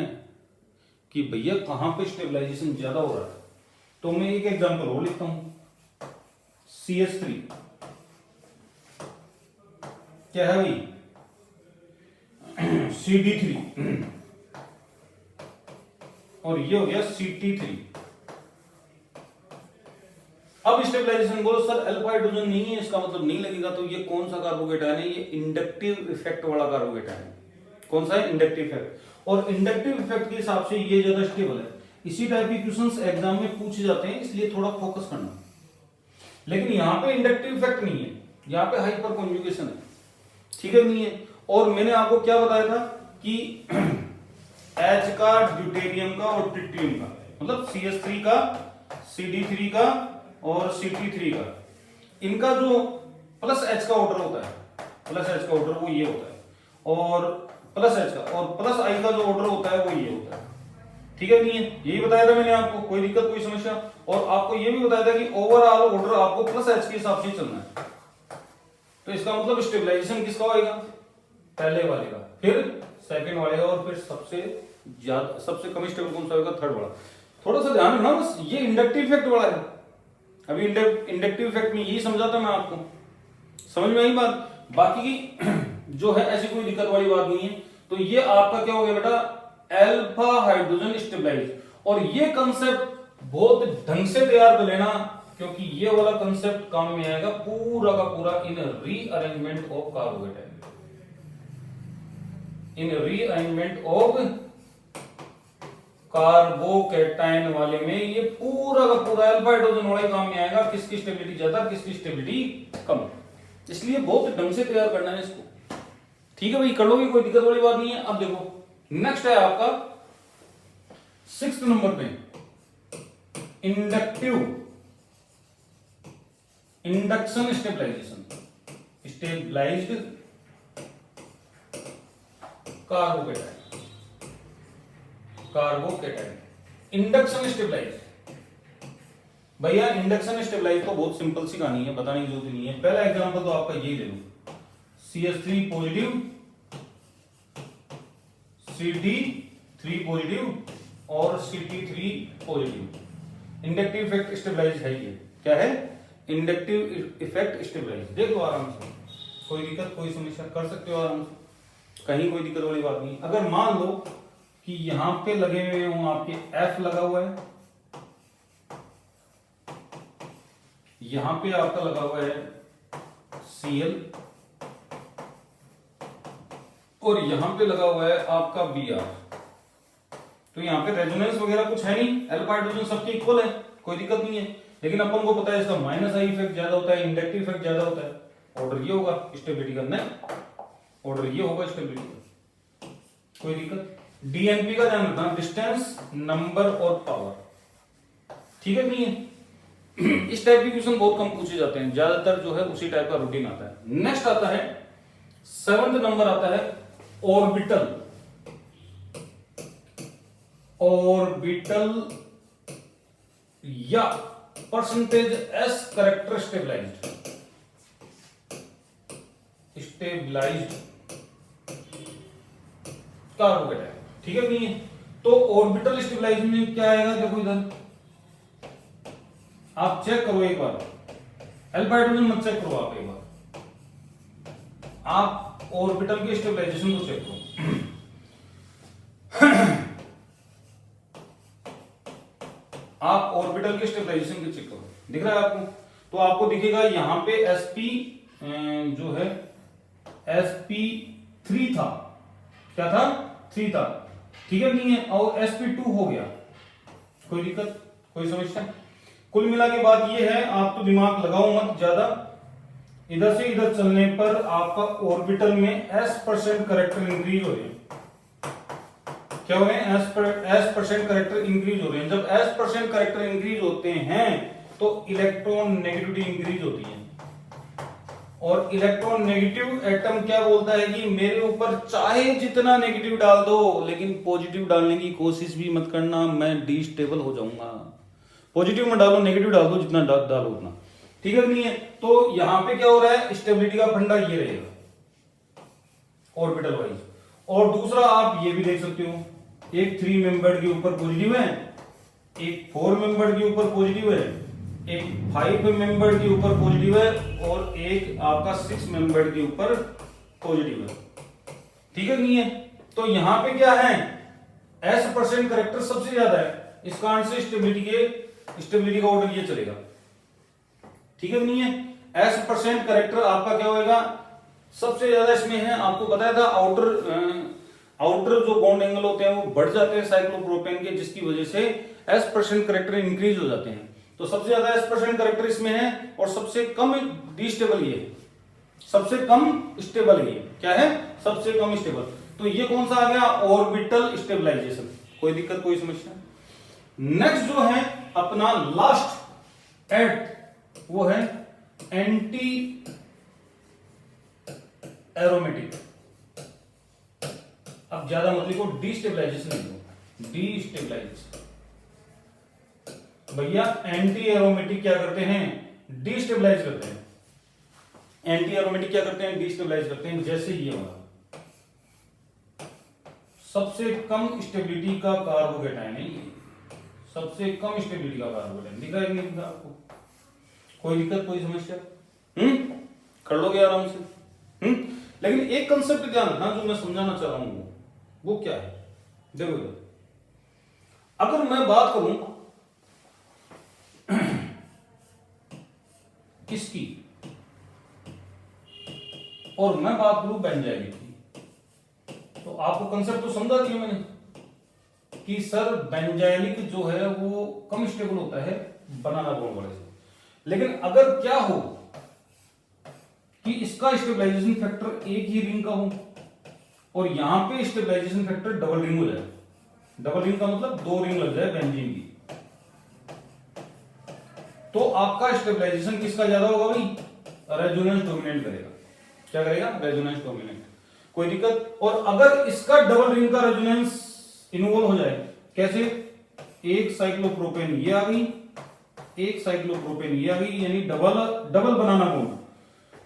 कि भैया कहां पे स्टेबलाइजेशन ज्यादा हो रहा है। तो मैं एक एग्जांपल और लिखता हूं, CH3 क्या है भाई? CD3 और ये हो गया CT3। अब स्टेबलाइजेशन बोलो सर अल्फा हाइड्रोजन नहीं है, इसका मतलब नहीं लगेगा। तो ये कौन सा कार्बोकेटायन है? ये इंडक्टिव इफेक्ट वाला कार्बोकेटायन है। कौन सा है? Inductive effect. और इंडक्टिव इफेक्ट के हिसाब से ये ज्यादा स्टेबल है। इसी टाइप के क्वेश्चंस एग्जाम में पूछे जाते हैं, इसलिए थोड़ा फोकस करना। लेकिन यहां पे इंडक्टिव इफेक्ट नहीं है, यहां पे हाइपर कॉन्जुगेशन है। ठीक है नहीं है? और मैंने आपको क्या बताया था कि H का, ड्यूटेरियम का और ट्रिटियम का, मतलब CH3 का, CD3 का और CT3 का, इनका जो प्लस H का ऑर्डर होता है, प्लस H का ऑर्डर वो ये होता है, और प्लस H का और प्लस I का जो ऑर्डर होता है वो ये होता है। ठीक है नहीं है? यही बताया था मैंने आपको, कोई दिक्कत कोई समस्या? और आपको ये भी बताया था कि ओवरऑल ऑर्डर आपको प्लस H के हिसाब से चलना है। तो इसका मतलब स्टेबलाइजेशन किसका होगा? पहले वाले का, फिर सेकंड वाले का, और फिर सबसे ज्यादा, सबसे कम स्टेबल कौन सा होगा? थर्ड वाला। थोड़ा सा ध्यान रखना बस, ये इंडक्टिव इफेक्ट वाला है। अभी इंडक्टिव इफेक्ट में यही समझा था मैं आपको, समझ में आई बात? बाकी की जो है ऐसी कोई दिक्कत वाली बात नहीं है। तो ये आपका क्या हो गया बेटा? Alpha hydrogen stabilise. और ये कंसेप्ट बहुत ढंग से तैयार कर लेना, क्योंकि ये वाला कंसेप्ट काम में आएगा पूरा का पूरा in rearrangement of carbocation. In rearrangement of carbocation वाले में ये पूरा का पूरा अल्फा हाइड्रोजन वाला काम में आएगा, किसकी स्टेबिलिटी ज्यादा, किसकी स्टेबिलिटी कम। इसलिए बहुत ढंग से तैयार करना है इसको। ठीक है भाई, कर लोगे, कोई दिक्कत वाली बात नहीं है। अब देखो नेक्स्ट है आपका 6th नंबर पे induction stabilisation, stabilised carbocation induction stabilise. भैया इंडक्शन स्टेबलाइज तो बहुत सिंपल सी कहानी है, बताने की जरूरत नहीं है। पहला एग्जांपल तो आपका यही ले लो, CH3 पॉजिटिव, CD3 पॉजिटिव और CT3 positive. Inductive effect stabilise है ये। क्या है? Inductive effect stabilise. देख लो आराम से, कोई दिक्कत कोई समस्या, कर सकते हो आराम से, कहीं कोई दिक्कत वाली बात नहीं। अगर मान लो कि यहां पे लगे हुए हों आपके F लगा हुआ है, यहां पे आपका लगा हुआ है Cl, और यहां पे लगा हुआ है आपका Br। तो यहाँ पे रेजोनेंस वगैरह कुछ है नहीं, अल्फा हाइड्रोजन सबके इक्वल है, कोई दिक्कत नहीं है। लेकिन अपन को पता है इसका माइनस आई इफेक्ट ज्यादा होता है, इंडक्टिव इफेक्ट ज्यादा होता है। ऑर्डर ये होगा स्टेबिलिटी का, नहीं ऑर्डर ये होगा स्टेबिलिटी का, कोई दिक्कत। डीएनपी का ध्यान रखना, डिस्टेंस, नंबर और पावर, ठीक है नहीं है। इस टाइप के क्वेश्चन बहुत कम पूछे जाते हैं, ज्यादातर जो है उसी टाइप का रूटीन आता है। नेक्स्ट आता है 7th नंबर आता है ऑर्बिटल। ऑर्बिटल या percentage S character stabilised, stabilised carbocation है, ठीक है नहीं है। तो ऑर्बिटल स्टेबलाइजेशन में क्या आएगा, देखो इधर आप चेक करो एक बार, अल्फा हाइड्रोजन मत चेक करो आप एक बार, आप ऑर्बिटल के स्टेबलाइजेशन को चेक करो। आप ऑर्बिटल के स्टेबलाइजेशन को चेक करो, दिख रहा है आपको? तो आपको दिखेगा यहां पे sp जो है sp3 था, क्या था? 3 था, ठीक है नहीं है, और sp2 हो गया, कोई दिक्कत, कोई समस्या? कुल मिला के बात ये है, आप तो दिमाग लगाओ मत ज्यादा, इधर से इधर चलने पर आपका ऑर्बिटल में s% करेक्टर इंक्रीज हो रहे हैं। क्या हो रहे हैं? s% करेक्टर इंक्रीज हो रहे हैं। जब s% करेक्टर इंक्रीज होते हैं तो इलेक्ट्रॉन नेगेटिविटी इंक्रीज होती है, और इलेक्ट्रॉन नेगेटिव एटम क्या बोलता है कि मेरे ऊपर चाहे जितना नेगेटिव डाल दो, लेकिन पॉजिटिव डालने की कोशिश भी मत करना, मैं डिस्टेबल हो जाऊंगा। पॉजिटिव में डालो, नेगेटिव डाल दो, जितना डालो उतना, ठीक है नहीं है। तो यहां पे क्या हो रहा है, स्टेबिलिटी का फंडा ये रहेगा ऑर्बिटल वाइज। और दूसरा आप ये भी देख सकते हो, एक 3 मेंबर्ड के ऊपर पॉजिटिव है, एक 4 मेंबर्ड के ऊपर पॉजिटिव है, एक 5 मेंबर्ड के ऊपर पॉजिटिव है, और एक आपका 6 मेंबर्ड के ऊपर पॉजिटिव है, ठीक है नहीं है। तो यहां पे क्या है, s% करेक्टर सबसे ज्यादा है, इस कारण से स्टेबिलिटी का ऑर्डर ये चलेगा, ठीक है नहीं है। s% करेक्टर आपका क्या होगा, सबसे ज्यादा इसमें है, आपको बताया था आउटर जो बॉन्ड एंगल होते हैं वो बढ़ जाते हैं साइक्लोप्रोपेन के, जिसकी वजह से s% करेक्टर इंक्रीज हो जाते हैं। तो सबसे ज्यादा s% करेक्टर इसमें है, और सबसे कम डिस्टेबल ये, सबसे कम स्टेबल ये क्या है, सबसे कम स्टेबल। तो ये कौन सा आ गया, ऑर्बिटल स्टेबलाइजेशन, कोई दिक्कत, कोई समस्या? नेक्स्ट जो है अपना लास्ट 8th, वो है एंटी एरोमेटिक। अब ज्यादा मत लिखो, डिस्टेबलाइजेशन लिखो, डिस्टेबलाइजेशन। भैया एंटी एरोमेटिक क्या करते हैं, डिस्टेबलाइज करते हैं। एंटी एरोमेटिक क्या करते हैं, डिस्टेबलाइज करते हैं। जैसे ये वाला सबसे कम स्टेबिलिटी का कार्बोकेटाइन है, ये सबसे कम स्टेबिलिटी का कार्बोकेटाइन दिख रहा है, नहीं दिख रहा आपको? कोई दिक्कत, कोई समस्या? कर लोगे आराम से। लेकिन एक कंसेप्ट ध्यान रखना जो मैं समझाना चाह रहा हूं, वो क्या है, देखो अगर मैं बात करूं किसकी, और मैं बात करूं बेंजाइलिक की, तो आपको कंसेप्ट तो समझा दिया मैंने कि सर बेंजाइलिक जो है वो कम स्टेबल होता है बनाना बॉन्ड वाले से। लेकिन अगर क्या हो कि इसका स्टेबलाइजेशन फैक्टर एक ही रिंग का हो, और यहां पे स्टेबलाइजेशन फैक्टर डबल रिंग हो जाए, डबल रिंग का मतलब 2 रिंग लग जाए बेंजीन की, तो आपका स्टेबलाइजेशन किसका ज्यादा होगा भाई, रेजोनेंस डोमिनेट करेगा। क्या करेगा, रेजोनेंस डोमिनेट, कोई दिक्कत? और अगर इसका डबल रिंग का रेजोनेंस इन्वॉल्व हो जाए, कैसे, एक साइक्लोप्रोपेन ये आ गई, एक साइक्लोप्रोपेन ये आ गई, यानी डबल बनाना बॉन्ड।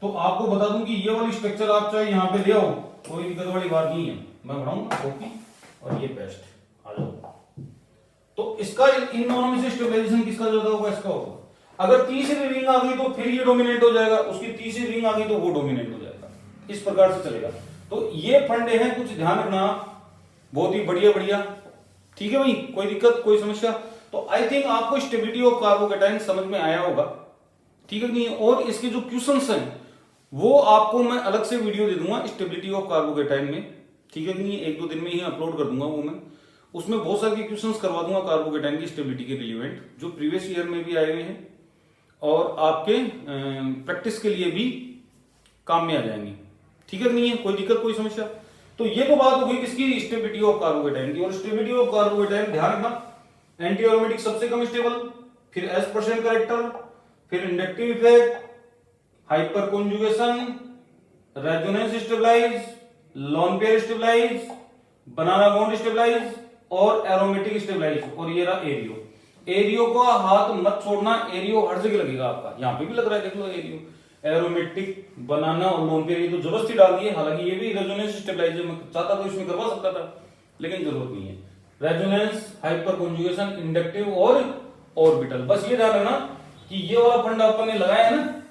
तो आपको बता दूं कि ये वाली स्ट्रक्चर आप चाहे यहां पे ले आओ, कोई दिक्कत वाली बात नहीं है, मैं बढ़ाऊंगा कॉपी और ये पेस्ट, आ जाओ। तो इसका इन दोनों में से स्टेबलाइजेशन किसका ज्यादा होगा, इसका होगा। अगर तीसरी रिंग आ गई तो फिर ये डोमिनेट हो जाएगा, उसकी तीसरी रिंग आ गई तो वो डोमिनेट हो जाएगा, इस प्रकार से चलेगा। तो ये फंडे हैं, कुछ ध्यान रखना, बहुत ही बढ़िया बढ़िया, ठीक है भाई, कोई दिक्कत, कोई समस्या? तो आई थिंक आपको स्टेबिलिटी ऑफ कार्बोकेटाइन समझ में आया होगा, ठीक है नहीं? और इसके जो क्वेश्चंस हैं वो आपको मैं अलग से वीडियो दे दूंगा स्टेबिलिटी ऑफ कार्बोकेटाइन में, ठीक है नहीं? 1-2 दिन में ही अपलोड कर दूंगा वो मैं, उसमें बहुत सारे क्वेश्चंस करवा दूंगा कार्बोकेटाइन की स्टेबिलिटी के रिलेवेंट, जो प्रीवियस ईयर में भी आए हुए हैं और आपके प्रैक्टिस के लिए भी काम में आ जाएंगे। ठीक है, नहीं है कोई दिक्कत कोई समस्या? तो ये तो बात हो गई किसकी, स्टेबिलिटी ऑफ कार्बोकेटाइन की। और स्टेबिलिटी ऑफ कार्बोकेटाइन ध्यान रखना, एंटी एरोमेटिक सबसे कम स्टेबल, फिर S% करेक्टर, फिर inductive effect, hyperconjugation, resonance stabilise, lone pair stabilise, बनाना बॉन्ड स्टेबलाइज और एरोमेटिक स्टेबलाइज। और ये रहा एरियो। एरियो का हाथ मत छोड़ना, एरियो हर जगह लगेगा आपका, यहां पे भी लग रहा है देख लो एरियो। एरोमेटिक, बनाना और लोन पेयर, ये तो जबरदस्ती डाल दिए, हालांकि ये भी रेजोनेंस स्टेबलाइज मैं चाहता तो इसमें करवा सकता था, लेकिन जरूरत नहीं है। रेजोनेंस, हाइपर कॉन्जुगेशन, इंडक्टिव और ऑर्बिटल, बस ये ध्यान रखना कि ये वाला फंड अपन ने लगाया है ना,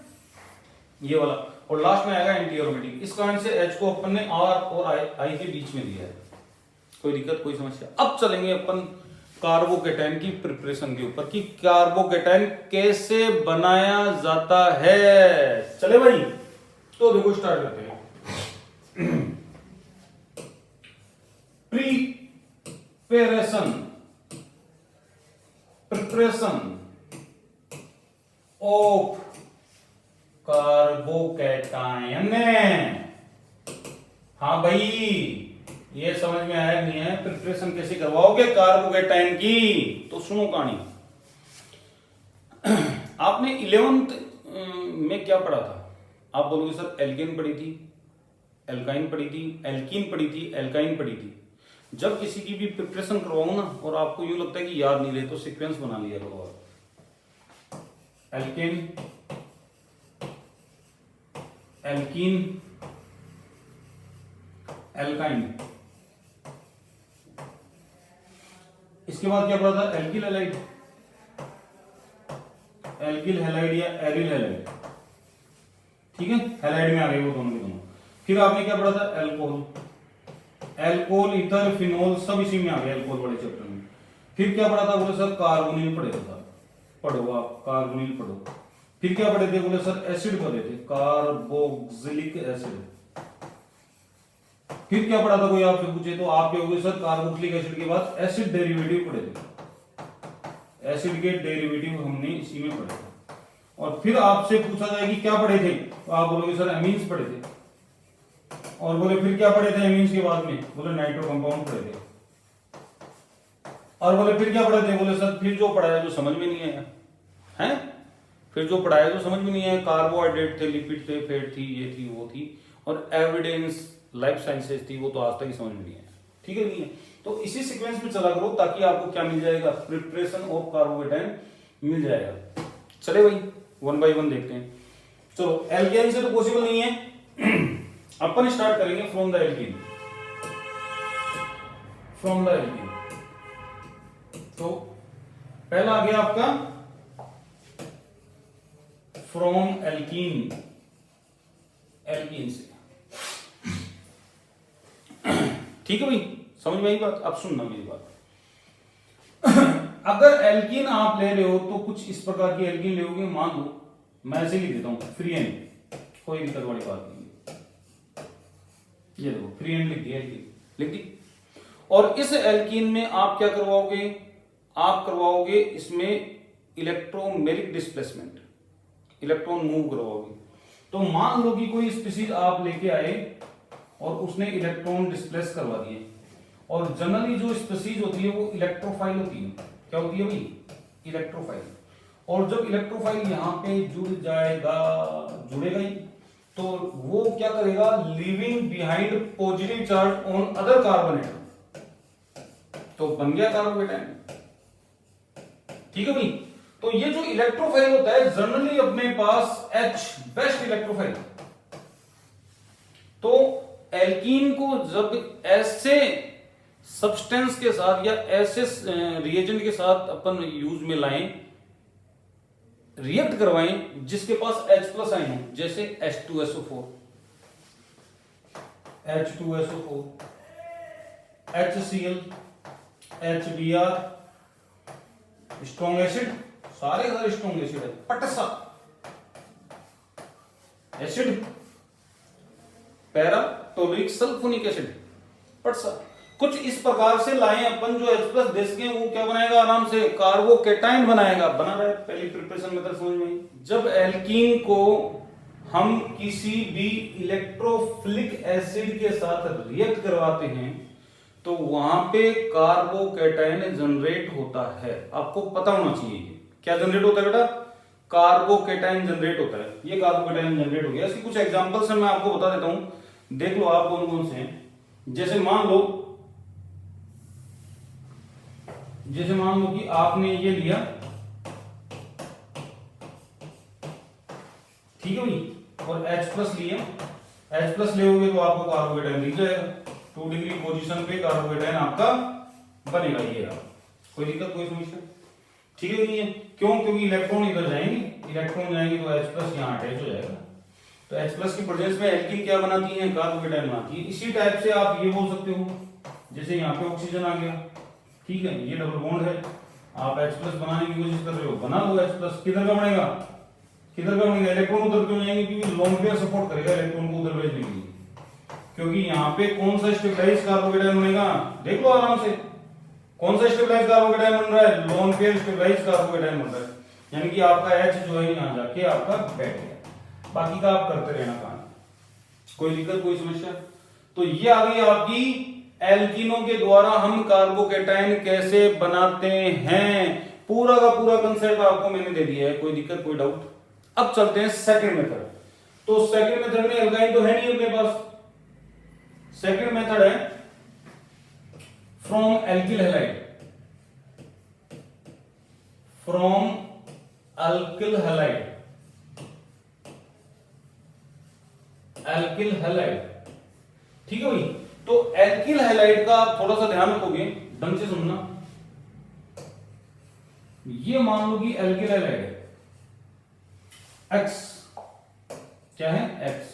ये वाला, और लास्ट में आएगा एंटी एरोमेटिक। इस कारण से H को अपन ने R और I के बीच में दिया है। कोई दिक्कत कोई समस्या? अब चलेंगे अपन कार्बोकेटाइन की प्रिपरेशन के ऊपर कि कार्बोकेटाइन कैसे बनाया जाता है। चले भाई, तो देखो स्टार्ट करते हैं। Preparation of carbocation. हाँ भाई, ये समझ में आया नहीं है? प्रिपरेशन कैसे करवाओगे कार्बोकेटाइन की, तो सुनो कहानी। आपने 11th में क्या पढ़ा था? आप बोलोगे सर एल्केन पढ़ी थी, एल्काइन पढ़ी थी, एल्कीन पढ़ी थी, एल्काइन पढ़ी थी। जब किसी की भी प्रिपरेशन करवाऊं ना और आपको यूं लगता है कि याद नहीं रहे, तो सीक्वेंस बना लिया करो। एल्केन, एल्कीन, एल्काइन, इसके बाद क्या पढ़ा था? एल्किल हैलाइड, एल्किल हैलाइड या एरिल हैलाइड। ठीक है, हैलाइड में आ गए वो दोनों के दोनों। फिर आपने क्या पढ़ा था? एल्कोहल, एल्कोहल, ईथर, फिनोल, सब इसी में आ गया एल्कोहल वाले चैप्टर में। फिर क्या पढ़ा था? बोले सर कार्बोनिल पढ़े था, पढ़ो आप कार्बोनिल पढ़ो। फिर क्या पढ़े थे? बोले सर एसिड पढ़े थे, कार्बोक्सिलिक एसिड। फिर क्या पढ़ा था? कोई आपसे पूछे तो आप क्या होगे सर कार्बोक्सिलिक एसिड के बाद एसिड डेरिवेटिव पढ़े थे, एसिड के डेरिवेटिव हमने इसी में पढ़े थे। और फिर आपसे पूछा जाए कि क्या पढ़े थे, तो आप बोलोगे सर एमीन्स पढ़े थे। और बोले फिर क्या पढ़े थे एमीन्स के बाद में? बोले नाइट्रो कंपाउंड पढ़े थे। और बोले फिर क्या पढ़े थे? बोले सर फिर जो पढ़ाया जो समझ में नहीं आया है, फिर जो पढ़ाया जो समझ में नहीं आया, कार्बोहाइड्रेट थे, लिपिड थे, फैट थी, ये थी वो थी, और एविडेंस लाइफ साइंसेस थी, वो तो आज तक ही समझ में नहीं आया। ठीक है, नहीं है? तो इसी सीक्वेंस में चला करो ताकि आपको क्या मिल जाएगा? प्रिपरेशन ऑफ कार्बोकेटाइन मिल जाएगा। चले भाई, वन बाय वन देखते हैं। चलो, एल्केन से तो पॉसिबल नहीं है। अपन स्टार्ट करेंगे from the alkene. From the alkene, तो पहला आ गया आपका फ्रॉम एल्कीन, एल्कीन से। ठीक है भाई, समझ में आई बात? अब सुनना मेरी बात। अगर एल्कीन आप ले रहे हो तो कुछ इस प्रकार की एल्कीन लोगे, मान लो मैं ऐसे लिख देता हूं फ्री एंड, कोई दिक्कत वाली बात नहीं है। ये देखो फ्री एंड लिख दिया, लिख दी। और इस एल्कीन में आप क्या करवाओगे? आप करवाओगे इसमें इलेक्ट्रोमेरिक डिस्प्लेसमेंट, इलेक्ट्रॉन मूव करवाओगे। तो मान लो कि कोई स्पीशीज आप लेके आए और उसने इलेक्ट्रॉन डिस्प्लेस करवा दिए, और जनरली जो स्पीशीज होती है वो इलेक्ट्रोफाइल होती है। क्या होती है भाई? इलेक्ट्रोफाइल। और जब इलेक्ट्रोफाइल यहां पे जुड़ जाएगा, जुड़ेगा ही, तो वो क्या करेगा? Living behind positive charge on other carbon atom, तो बन गया कार्बोकेटाइन। ठीक है भाई? तो ये जो इलेक्ट्रोफाइल होता है जनरली अपने पास H बेस्ट इलेक्ट्रोफाइल। तो एल्कीन को जब ऐसे सब्सटेंस के साथ या ऐसे रिएजेंट के साथ अपन यूज में लाएं, रिएक्ट करवाएं जिसके पास H+ आयन हो, जैसे H2SO4, H2SO4, HCl, HBr, strong acid, सारे स्ट्रॉन्ग एसिड है, पटसा एसिड, पैरा टोलरिक सल्फोनिक एसिड, पटसा, कुछ इस प्रकार से लाएं अपन, जो H+ दे सके वो क्या बनाएगा, आराम से कार्बोकेटाइन बनाएगा। बना रहा है, पहली प्रिपरेशन मेथड समझ में आई। जब एल्कीन को हम किसी भी इलेक्ट्रोफिलिक एसिड के साथ रिएक्ट करवाते हैं तो वहां पे कार्बोकेटाइन जनरेट होता है। आपको पता होना चाहिए क्या जनरेट होता है बेटा, कार्बोकेटाइन जनरेट होता है। ये कार्बोकेटाइन जनरेट हो गया। इसके कुछ एग्जांपल्स मैं आपको बता देता हूं, देख लो आप कौन कौन से हैं। जैसे मान लो कि आपने ये लिया, ठीक है भाई, और H+ लिया। H+ लेोगे तो आपको कार्बोकेटाइन दिख जाएगा। 2 डिग्री पोजीशन पे कार्बोकेटाइन आपका बनेगा। ये रहा, कोई दिक्कत कोई समस्या, ठीक है नहीं है? क्यों? क्योंकि इलेक्ट्रॉन इधर जाएंगे, इलेक्ट्रॉन जाएंगे तो H+ यहाँ अटैच हो जाएगा। तो H+ की प्रेजेंस में एल्कीन क्या बनाती है, कार्बोकेटाइन बनाती है। इसी टाइप से आप ये बोल सकते हो, जैसे यहाँ पे ऑक्सीजन आ गया, ठीक है, ये डबल बॉन्ड है, आप H+ बनाने की कोशिश कर रहे हो, बना लो H+। किधर का बनेगा, किधर का बनेगा, इलेक्ट्रॉन उधर क्यों जाएंगे, क्योंकि लोन पेयर सपोर्ट करेगा इलेक्ट्रॉन को उधर भेजने के लिए। क्योंकि यहाँ पे कौन सा स्टेबलाइज कार्बोकेटाइन बनेगा, देख लो आराम से, कौन सा स्टेबलाइज कार्बोकेटाइन बन रहा है, लोन पेयर स्टेबलाइज कार्बोकेटाइन बन रहा है। यानी कि आपका H जो है यहाँ जाके आपका बैठ गया। बाकी का आप करते रहना काम, कोई दिक्कत कोई समस्या। तो ये आ गई आपकी एल्कीनों के द्वारा हम कार्बोकेटाइन कैसे बनाते हैं। पूरा का पूरा कंसेप्ट आपको मैंने दे दिया है, कोई दिक्कत कोई डाउट। अब चलते हैं सेकंड मेथड। तो सेकंड मेथड में एल्काइन तो है नहीं अपने पास, सेकंड मेथड है from alkyl halide, from alkyl halide, alkyl halide, ठीक है भाई। तो एल्किल हैलाइड का आप थोड़ा सा ध्यान रखोगे, ढंग से सुनना। ये मान लो कि एल्किल हैलाइड है, X क्या है, X।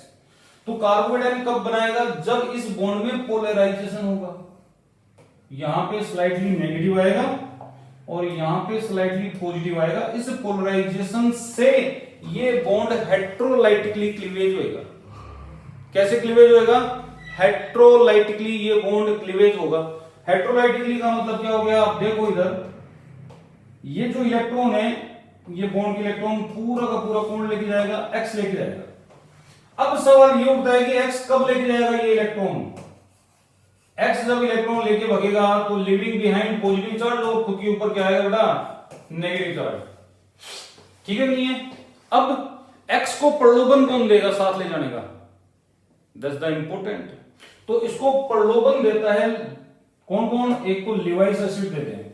तो कार्बोकेटाइन कब बनाएगा, जब इस बॉन्ड में पोलराइजेशन होगा। यहां पे स्लाइटली नेगेटिव आएगा और यहां पे स्लाइटली पॉजिटिव आएगा। इस पोलराइजेशन से ये बॉन्ड हेट्रोलाइटिकली क्लीवेज होगा। कैसे क्लीवेज होगा, हेट्रोलाइटिकली ये बॉन्ड क्लीवेज होगा। हेट्रोलाइटिकली का मतलब क्या हो गया, आप देखो इधर, ये जो इलेक्ट्रॉन है, ये बॉन्ड के इलेक्ट्रॉन पूरा का पूरा कौन लेके जाएगा, X लेके जाएगा। अब सवाल ये उठता है कि X कब लेके जाएगा ये इलेक्ट्रॉन। X जब इलेक्ट्रॉन लेके भगेगा तो लिविंग बिहाइंड पॉजिटिव चार्ज और खुद के ऊपर क्या आएगा बेटा, नेगेटिव चार्ज, ठीक है नहीं है। अब X को प्रलोभन कौन देगा साथ ले जाने का, दैट्स द इंपोर्टेंट। तो इसको प्रलोभन देता है कौन कौन, एक को लिवाइस एसिड देते हैं।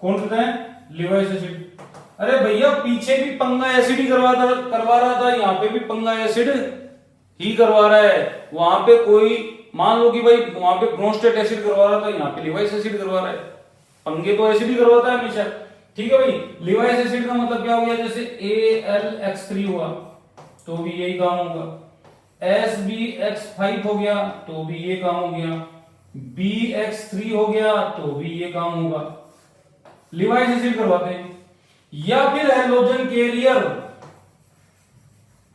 कौन देता है, लिवाइस एसिड। अरे भैया पीछे भी पंगा एसिड ही करवा रहा था, यहाँ पे भी पंगा एसिड ही करवा रहा है। वहां पे कोई मान लो कि भाई वहां पे ब्रोंस्टेट एसिड करवा रहा था, यहाँ पे लिवाइस एसिड करवा रहा है। पंगे तो एसिड ही करवाता है हमेशा, ठीक है भाई। लिवाइस एसिड का मतलब क्या हो गया, जैसे AlX3 हुआ तो भी यही काम होगा, SbX5 हो गया तो भी ये काम हो गया, BX3 हो गया तो भी ये काम होगा। लिवाइस एसिड करवाते हैं। या फिर हैलोजन कैरियर,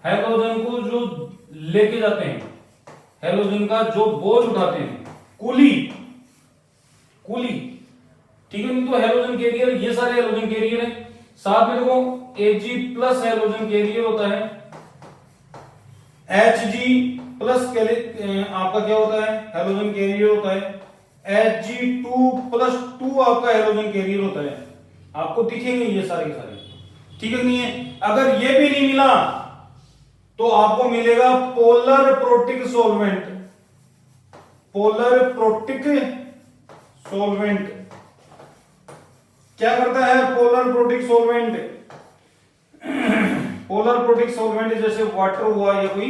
हैलोजन को जो लेके जाते हैं, हैलोजन का जो बोझ उठाते हैं, कुली, ठीक है। तो हैलोजन कैरियर, ये सारे हैलोजन कैरियर हैं। साथ में देखो Ag+ हैलोजन कैरियर होता है, Hg+ आपका क्या होता है, हैलोजन कैरियर होता है, Hg2+2 आपका हैलोजन कैरियर होता है। आपको दिखेंगे ये सारे के सारे, ठीक है नहीं है। अगर ये भी नहीं मिला तो आपको मिलेगा polar protic solvent, polar protic solvent. क्या करता है polar protic solvent, polar protic solvent जैसे वाटर हुआ या कोई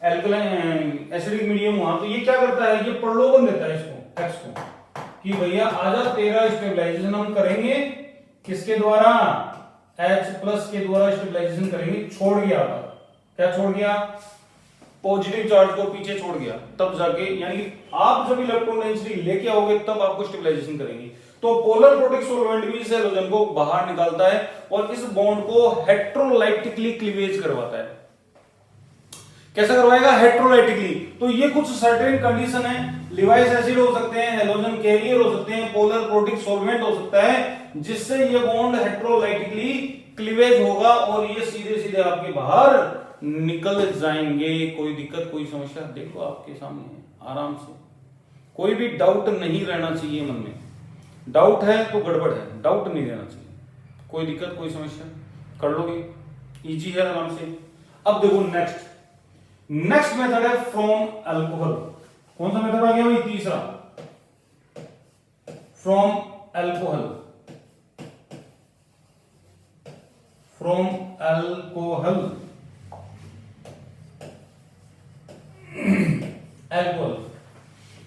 एल्कलाइन एसिडिक मीडियम हुआ, तो ये क्या करता है, ये प्रलोभन देता है इसको, X को, कि भैया आजा तेरा स्टेबलाइजेशन हम करेंगे, किसके द्वारा, H+ के द्वारा स्टेबलाइजेशन करेंगे। छोड़ गया था, क्या छोड़ गया, पॉजिटिव चार्ज को पीछे छोड़ गया, तब जाके, यानी आप जब इलेक्ट्रॉन डेंसिटी लेके आओगे तब आपको स्टेबलाइजेशन करेंगे। तो पोलर प्रोटिक सॉल्वेंट भी इस हैलोजन को बाहर निकालता है और इस बॉन्ड को हेट्रोलाइटिकली क्लीवेज करवाता है। कैसा करवाएगा, हेट्रोलाइटिकली। तो ये कुछ सर्टेन कंडीशन है लिवाइस एसिड हो सकते हैं, हैलोजन कैरियर हो सकते हैं, पोलर प्रोटिक सॉल्वेंट हो सकता है, जिससे ये बॉन्ड हेटेरोलाइटिकली क्लीवेज होगा और ये सीधे सीधे आपके बाहर निकल जाएंगे। कोई दिक्कत, कोई समस्या? देखो आपके सामने है, आराम से, कोई भी डाउट नहीं रहना चाहिए मन में। डाउट है तो गड़बड़ है, डाउट नहीं रहना चाहिए। कोई दिक्कत, कोई समस्या? कर लोगे, इजी है, आराम से। अब देखो नेक्स्ट मेथड है फ्रॉम अल्कोहल। कौन सा मेथड आ गया भाई? तीसरा, from alcohol. From alcohol, alcohol,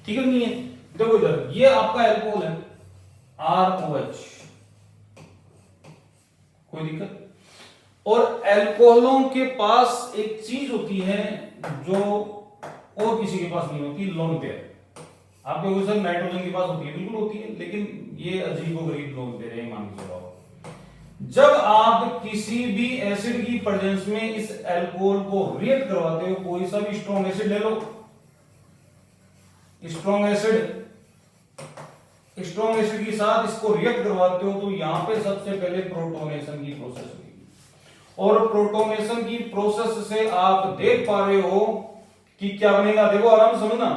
ठीक है नहीं है? देखो इधर, ये आपका अल्कोहल है, ROH, कोई दिक्कत? और अल्कोहलों के पास एक चीज होती है जो और किसी के पास नहीं होती, लोन पेयर। आपके सर नाइट्रोजन के पास होती है, बिल्कुल होती है, लेकिन ये अजीबोगरीब लोन पेयर है, मान के चलो। जब आप किसी भी एसिड की प्रेजेंस में इस अल्कोहल को रिएक्ट करवाते हो, कोई सा भी स्ट्रॉन्ग एसिड ले लो, स्ट्रॉन्ग एसिड के साथ इसको रिएक्ट करवाते हो, तो यहां पे सबसे पहले प्रोटोनेशन की प्रोसेस होगी। और प्रोटोनेशन की प्रोसेस से आप देख पा रहे हो कि क्या बनेगा। देखो आराम से समझना,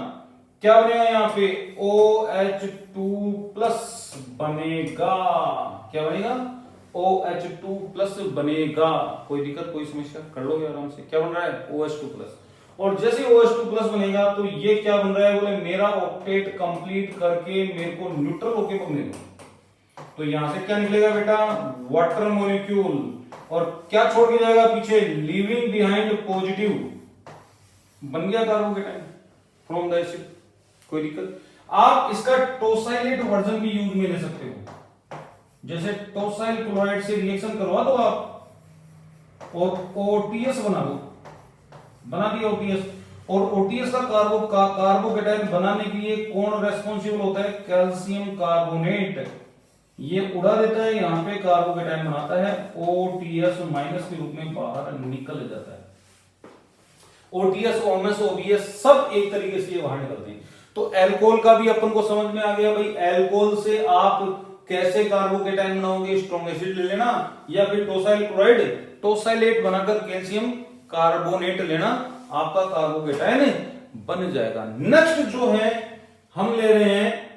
क्या बनेगा यहाँ पे? OH2+ बनेगा। क्या बनेगा? OH2+ बनेगा। कोई दिक्कत, कोई समस्या? कर लोगे आराम से। क्या बन रहा है? OH2+। और जैसे OH2+ बनेगा तो ये क्या बन रहा है? बोले मेरा ऑक्टेट कंप्लीट करके मेरे को न्यूट्रल होके बनेगा। तो यहां से क्या निकलेगा बेटा? Water molecule. और क्या छोड़ के जाएगा पीछे? Leaving behind positive. बन गया कार्बोकेटाइन फ्रॉम द एसिड। कोई दिक्कत? आप इसका टोसाइलेट वर्जन भी यूज में ले सकते हो। जैसे टोसाइल क्लोराइड से रिएक्शन करवा दो आप और OTS बना दो, बना दिया OTS। और OTS का कार्बोकेटाइन बनाने के लिए कौन रेस्पॉन्सिबल होता है? Calcium carbonate. ये उड़ा देता है, यहां पे कार्बोकेटाइन बनाता है, OTS- के रूप में बाहर निकल जाता है। OTS, OMS, OBS सब एक तरीके से ये बाहर निकलते हैं। तो अल्कोहल का भी अपन को समझ में आ गया भाई। अल्कोहल से आप कैसे कार्बोकेटाइन बनाओगे? स्ट्रॉन्ग एसिड ले लेना या फिर टोसाइल क्लोराइड, टोसाइलेट बनाकर कैल्शियम कार्बोनेट लेना, आपका कार्बोकेटाइन बन जाएगा। नेक्स्ट जो है हम ले रहे हैं,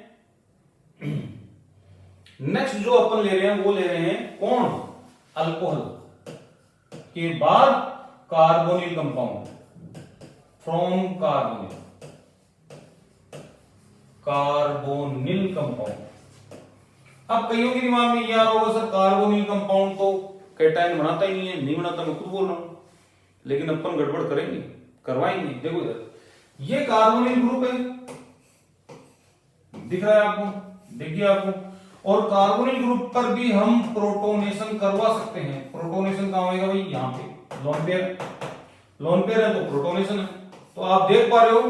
नेक्स्ट जो अपन ले रहे हैं वो ले रहे हैं कौन? अल्कोहल के बाद carbonyl compound, from carbonyl compound. अब कईयों के दिमाग में यार होगा सर कार्बोनिल कंपाउंड तो कैटायन बनाता ही नहीं है। नहीं बनाता, मैं खुद बोल रहा हूं, लेकिन अपन गड़बड़ करेंगे, करवाएंगे। देखो इधर, ये कार्बोनिल ग्रुप है, दिख रहा है आपको? देखिए आपको। और कार्बोनिल ग्रुप पर भी हम प्रोटोनेशन करवा सकते हैं। प्रोटोनेशन कहां होगा भाई? यहां पे लोन पेयर, लोन पेयर है तो प्रोटोनेशन है। तो आप देख पा रहे हो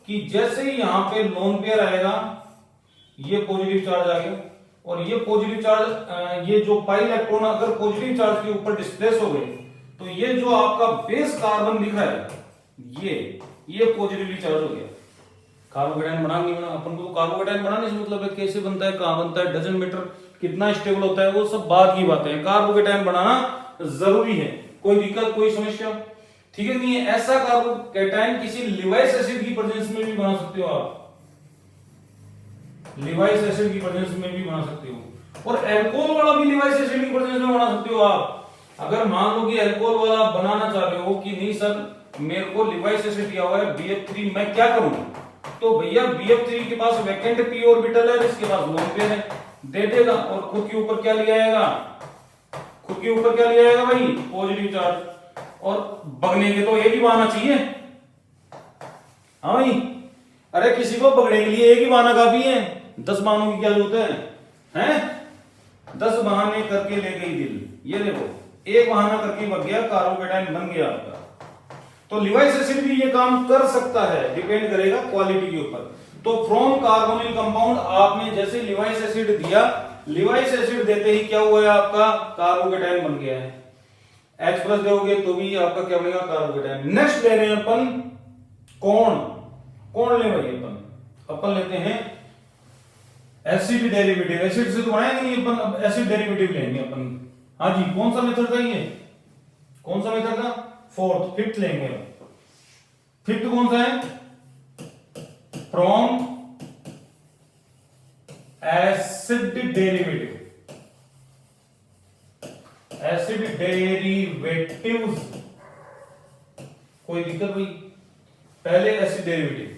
कि जैसे ही यहां पे लोन पेयर आएगा, ये पॉजिटिव चार्ज आ गया, और ये पॉजिटिव चार्ज, ये जो पाई इलेक्ट्रॉन अगर पॉजिटिव चार्ज के ऊपर डिस्प्लेस हो गए, तो ये जो आपका बेस कार्बन दिख रहा है, ये पॉजिटिवली चार्ज हो गया। कार्बोकेटाइन बना नहीं बना, अपन को कार्बोकेटाइन बनाने से मतलब है कैसे बनता है, कहां बनता है, डजन मीटर, कितना स्टेबल होता है, वो सब बात की बातें हैं। कार्बोकेटाइन बनाना जरूरी है। कोई दिक्कत, कोई समस्या? ठीक है नहीं है? ऐसा कार्बोकेटाइन किसी लिवाइस एसिड की प्रेजेंस में भी बना सकते हो आप, लिवाइस एसिड की प्रेजेंस में भी बना सकते हो। और अल्कोहल वाला भी लिवाइस एसिड की प्रेजेंस में बना सकते हो आप। अगर मान लो कि अल्कोहल वाला बनाना चाह रहे हो कि नहीं सर मेरे को लिवाइस एसिड दिया हुआ है BF3, मैं क्या करूं? तो भैया BF3 के पास वैकेंट p ऑर्बिटल है, इसके पास लोन पेयर है, दे देगा। और खुद के ऊपर क्या लिया आएगा? खुद के ऊपर क्या लिया आएगा भाई? Positive charge. और भगने के तो एक ही बहाना चाहिए। हाँ भाई, अरे किसी को भगने के लिए एक ही बहाना काफी है, 10 बहानों की क्या जरूरत है? हैं? 10 बहाने करके ले गई दिल। ये देखो, एक बहाना करके भग गया, कार्बोकेटाइन बन गया आपका। तो लिवाइस एसिड भी ये काम कर सकता है, डिपेंड करेगा क्वालिटी के ऊपर। तो फ्रॉम कार्बोनिल कंपाउंड आपने जैसे लिवाइस एसिड दिया, लिवाइस एसिड देते ही क्या हुआ है आपका? कार्बोकेटाइन बन गया है। H+ दोगे तो भी आपका क्या बनेगा? कार्बोकेटाइन। नेक्स्ट ले रहे हैं अपन कौन ले भाई अपन? अपन लेते हैं एसिड डेरिवेटिव। एसिड से तो बनाएंगे नहीं अपन, अब एसिड डेरिवेटिव लेंगे अपन। हाँ जी, कौन सा मेथड था ये, कौन सा मेथड था, फोर्थ, फिफ्थ लेंगे। फिफ्थ कौन सा है, from acid derivative. Acid derivatives, कोई दिक्कत भाई, पहले एसिड डेरिवेटिव।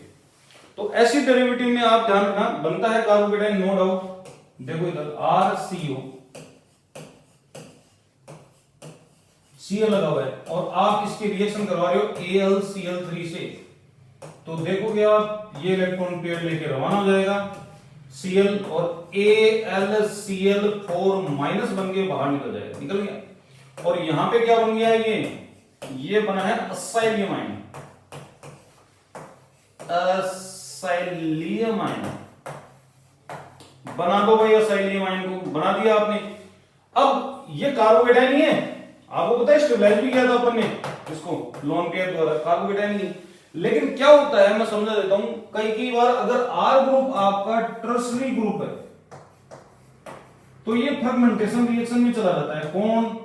तो एसिड डेरिवेटिव में आप ध्यान रखना, बनता है कार्बोकेटाइन नो डाउट। देखो इधर RCO, Cl लगा हुआ है और आप इसके रिएक्शन करवा रहे हो AlCl3 से, तो देखोगे आप ये इलेक्ट्रॉन पेयर लेके रवाना हो जाएगा, Cl और AlCl4 माइनस बन के बाहर निकल जाएगा, निकल गया। और यहां पे क्या बन गया है, ये बना है असाइलियम आयन। असाइलियम आयन बना दो भाई, असाइलियम आयन को बना दिया आपने। अब ये कार्बोकेटाइन ही है, आपको पता है स्टेबलाइज भी किया था अपन ने इसको लोन पेयर द्वारा, कार्बोकेटाइन ही। लेकिन क्या होता है मैं समझा देता हूं, कई बार अगर R ग्रुप आपका टर्सरी ग्रुप है तो ये फ्रेगमेंटेशन रिएक्शन में चला जाता है। कौन,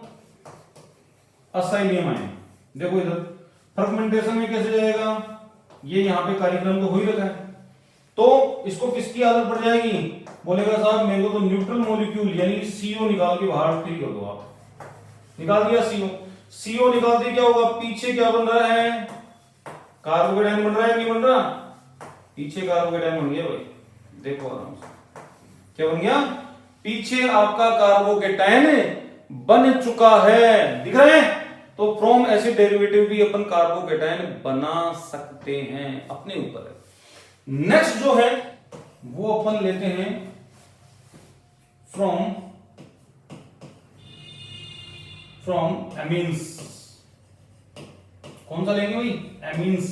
असाइलियम आयन। देखो इधर फ्रेगमेंटेशन में कैसे जाएगा, ये यहां पे कार्यक्रम तो हो ही रखा है, तो इसको किसकी आदत पड़ जाएगी, बोलेगा साहब मेरे को तो न्यूट्रल मॉलिक्यूल यानी CO निकाल के बाहर फ्री कर दो। आप निकाल दिया CO निकालते क्या होगा, पीछे क्या बन रहा है, कार्बोकेटाइन बन रहा है, नहीं बन रहा, पीछे कार्बोकेटाइन बन गया भाई, देखो आराम से क्या बन गया, पीछे आपका कार्बोकेटाइन बन चुका है, दिख रहा है। तो फ्रॉम एसिड डेरिवेटिव भी अपन कार्बोकेटाइन बना सकते हैं, अपने ऊपर है। नेक्स्ट जो है वो अपन लेते हैं फ्रॉम एमीन्स। कौन सा लेंगे भाई, एमीन्स।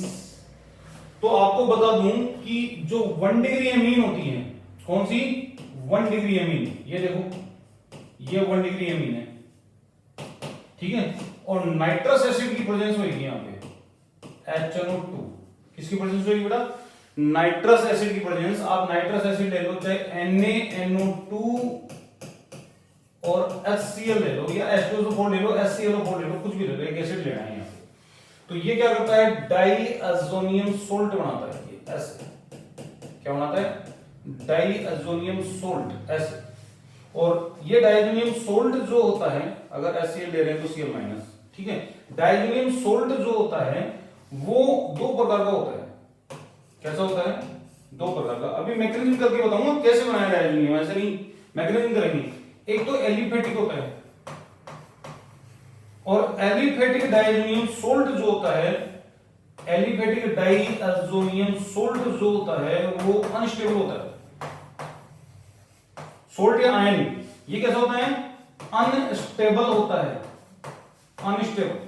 तो आपको बता दूं कि जो 1 डिग्री एमीन होती है, कौन सी, 1 डिग्री एमीन, ये देखो ये 1 डिग्री एमीन है, ठीक है। और नाइट्रस एसिड की प्रेजेंस होगी यहां पे HNO2, किसकी प्रेजेंस होगी बेटा, नाइट्रस एसिड की प्रेजेंस। आप नाइट्रस एसिड ले लो, चाहे NaNO2 और HCl ले लो या H2SO4 ले लो, HClO4 ले लो, कुछ भी ले लो, एक एसिड लेना है यहाँ पे। तो ये क्या करता है, डाइअज़ोनियम सोल्ट बनाता है, ये ऐसे क्या बनाता है, डाइअज़ोनियम सोल्ट ऐसे। और ये डाइअज़ोनियम सोल्ट जो होता है, अगर HCl ले रहे हैं तो Cl माइनस, ठीक है। डाइअज़ोनियम सोल्ट जो होता है वो 2 प्रकार का होता है। कैसा होता है, 2 प्रकार का। अभी मैकेनिज्म करके बताऊंगा कैसे बनाया डाइअज़ोनियम, ऐसे नहीं मैकेनिज्म करेंगे। एक तो एलिफेटिक होता है, और एलिफेटिक डाइअज़ोनियम सोल्ट जो होता है, एलिफेटिक डाइअज़ोनियम सोल्ट जो होता है वो अनस्टेबल होता है। सोल्ट या आयन, ये कैसा होता है, अनस्टेबल होता है, अनस्टेबल।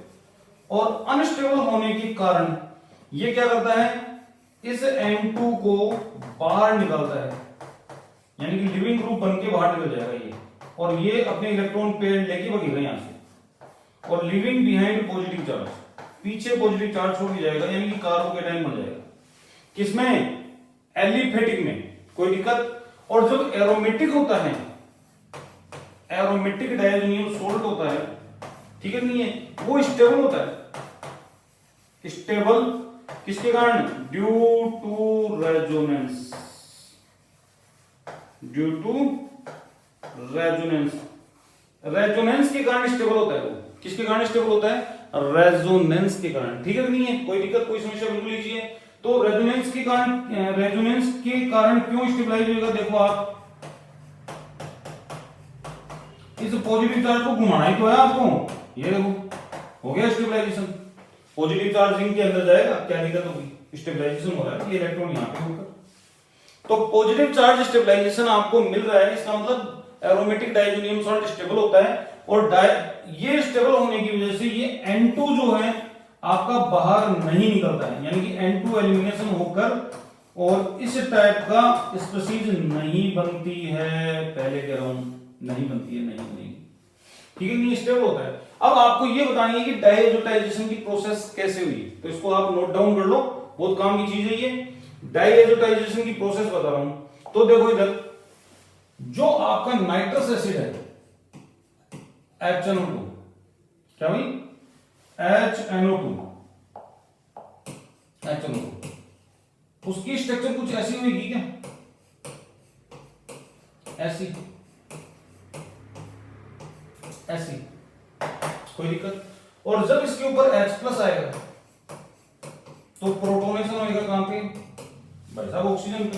और अनस्टेबल होने के कारण ये क्या करता है, इस N2 को बाहर निकालता है, यानी कि लिविंग ग्रुप बन के बाहर निकल जाएगा ये, और ये अपने इलेक्ट्रॉन पेयर लेके भागेगा यहां से, और लिविंग बिहाइंड पॉजिटिव चार्ज, पीछे पॉजिटिव चार्ज छोड़ जाएगा, यानी कि कार्बोकेटाइन बन जाएगा। किसमें, एलिफेटिक में, कोई दिक्कत। और जो एरोमेटिक होता है, एरोमेटिक डाइअज़ोनियम सोल्ट होता है, ठीक है, नहीं है, वो स्टेबल होता है। स्टेबल किसके कारण, due to resonance, due to resonance. Resonance के कारण स्टेबल होता है वो, किसके कारण स्टेबल होता है, रेजोनेंस के कारण, ठीक है, नहीं है, कोई दिक्कत, कोई समस्या बिल्कुल लीजिए। तो रेजोनेंस के कारण क्यों स्टेबलाइज होगा, देखो आप इस पॉजिटिव चार्ज को घुमाना ही तो है आपको, ये देखो हो गया स्टेबलाइजेशन, पॉजिटिव चार्ज रिंग के अंदर जाएगा, क्या दिक्कत होगी, स्टेबलाइजेशन हो रहा है, ये इलेक्ट्रॉन यहां पे होगा। तो पॉजिटिव चार्ज स्टेबलाइजेशन आपको मिल रहा है, इसका मतलब एरोमेटिक डाइअज़ोनियम सॉल्ट स्टेबल होता है। और ये स्टेबल होने की वजह से ये N2 जो है आपका बाहर नहीं निकलता है, यानी कि N2 एलिमिनेशन होकर और इस टाइप का स्पीशीज नहीं बनती है, पहले कह रहा हूं नहीं बनती है, नहीं, ठीक है, नहीं स्टेबल होता है। अब आपको ये बतानी है कि डाइएजोटाइजेशन की प्रोसेस कैसे हुई, तो इसको आप नोट डाउन कर लो, बहुत काम की चीज है ये। डाइएजोटाइजेशन की प्रोसेस बता रहा हूं। तो देखो इधर जो आपका नाइट्रस एसिड है HNO2, क्या भाई HNO2, उसकी स्ट्रक्चर कुछ ऐसी होगी क्या, ऐसी ऐसी, कोई दिक्कत। और जब इसके ऊपर H+ आएगा तो प्रोटोनेशन होएगा कहां पे भाई साहब, ऑक्सीजन पे,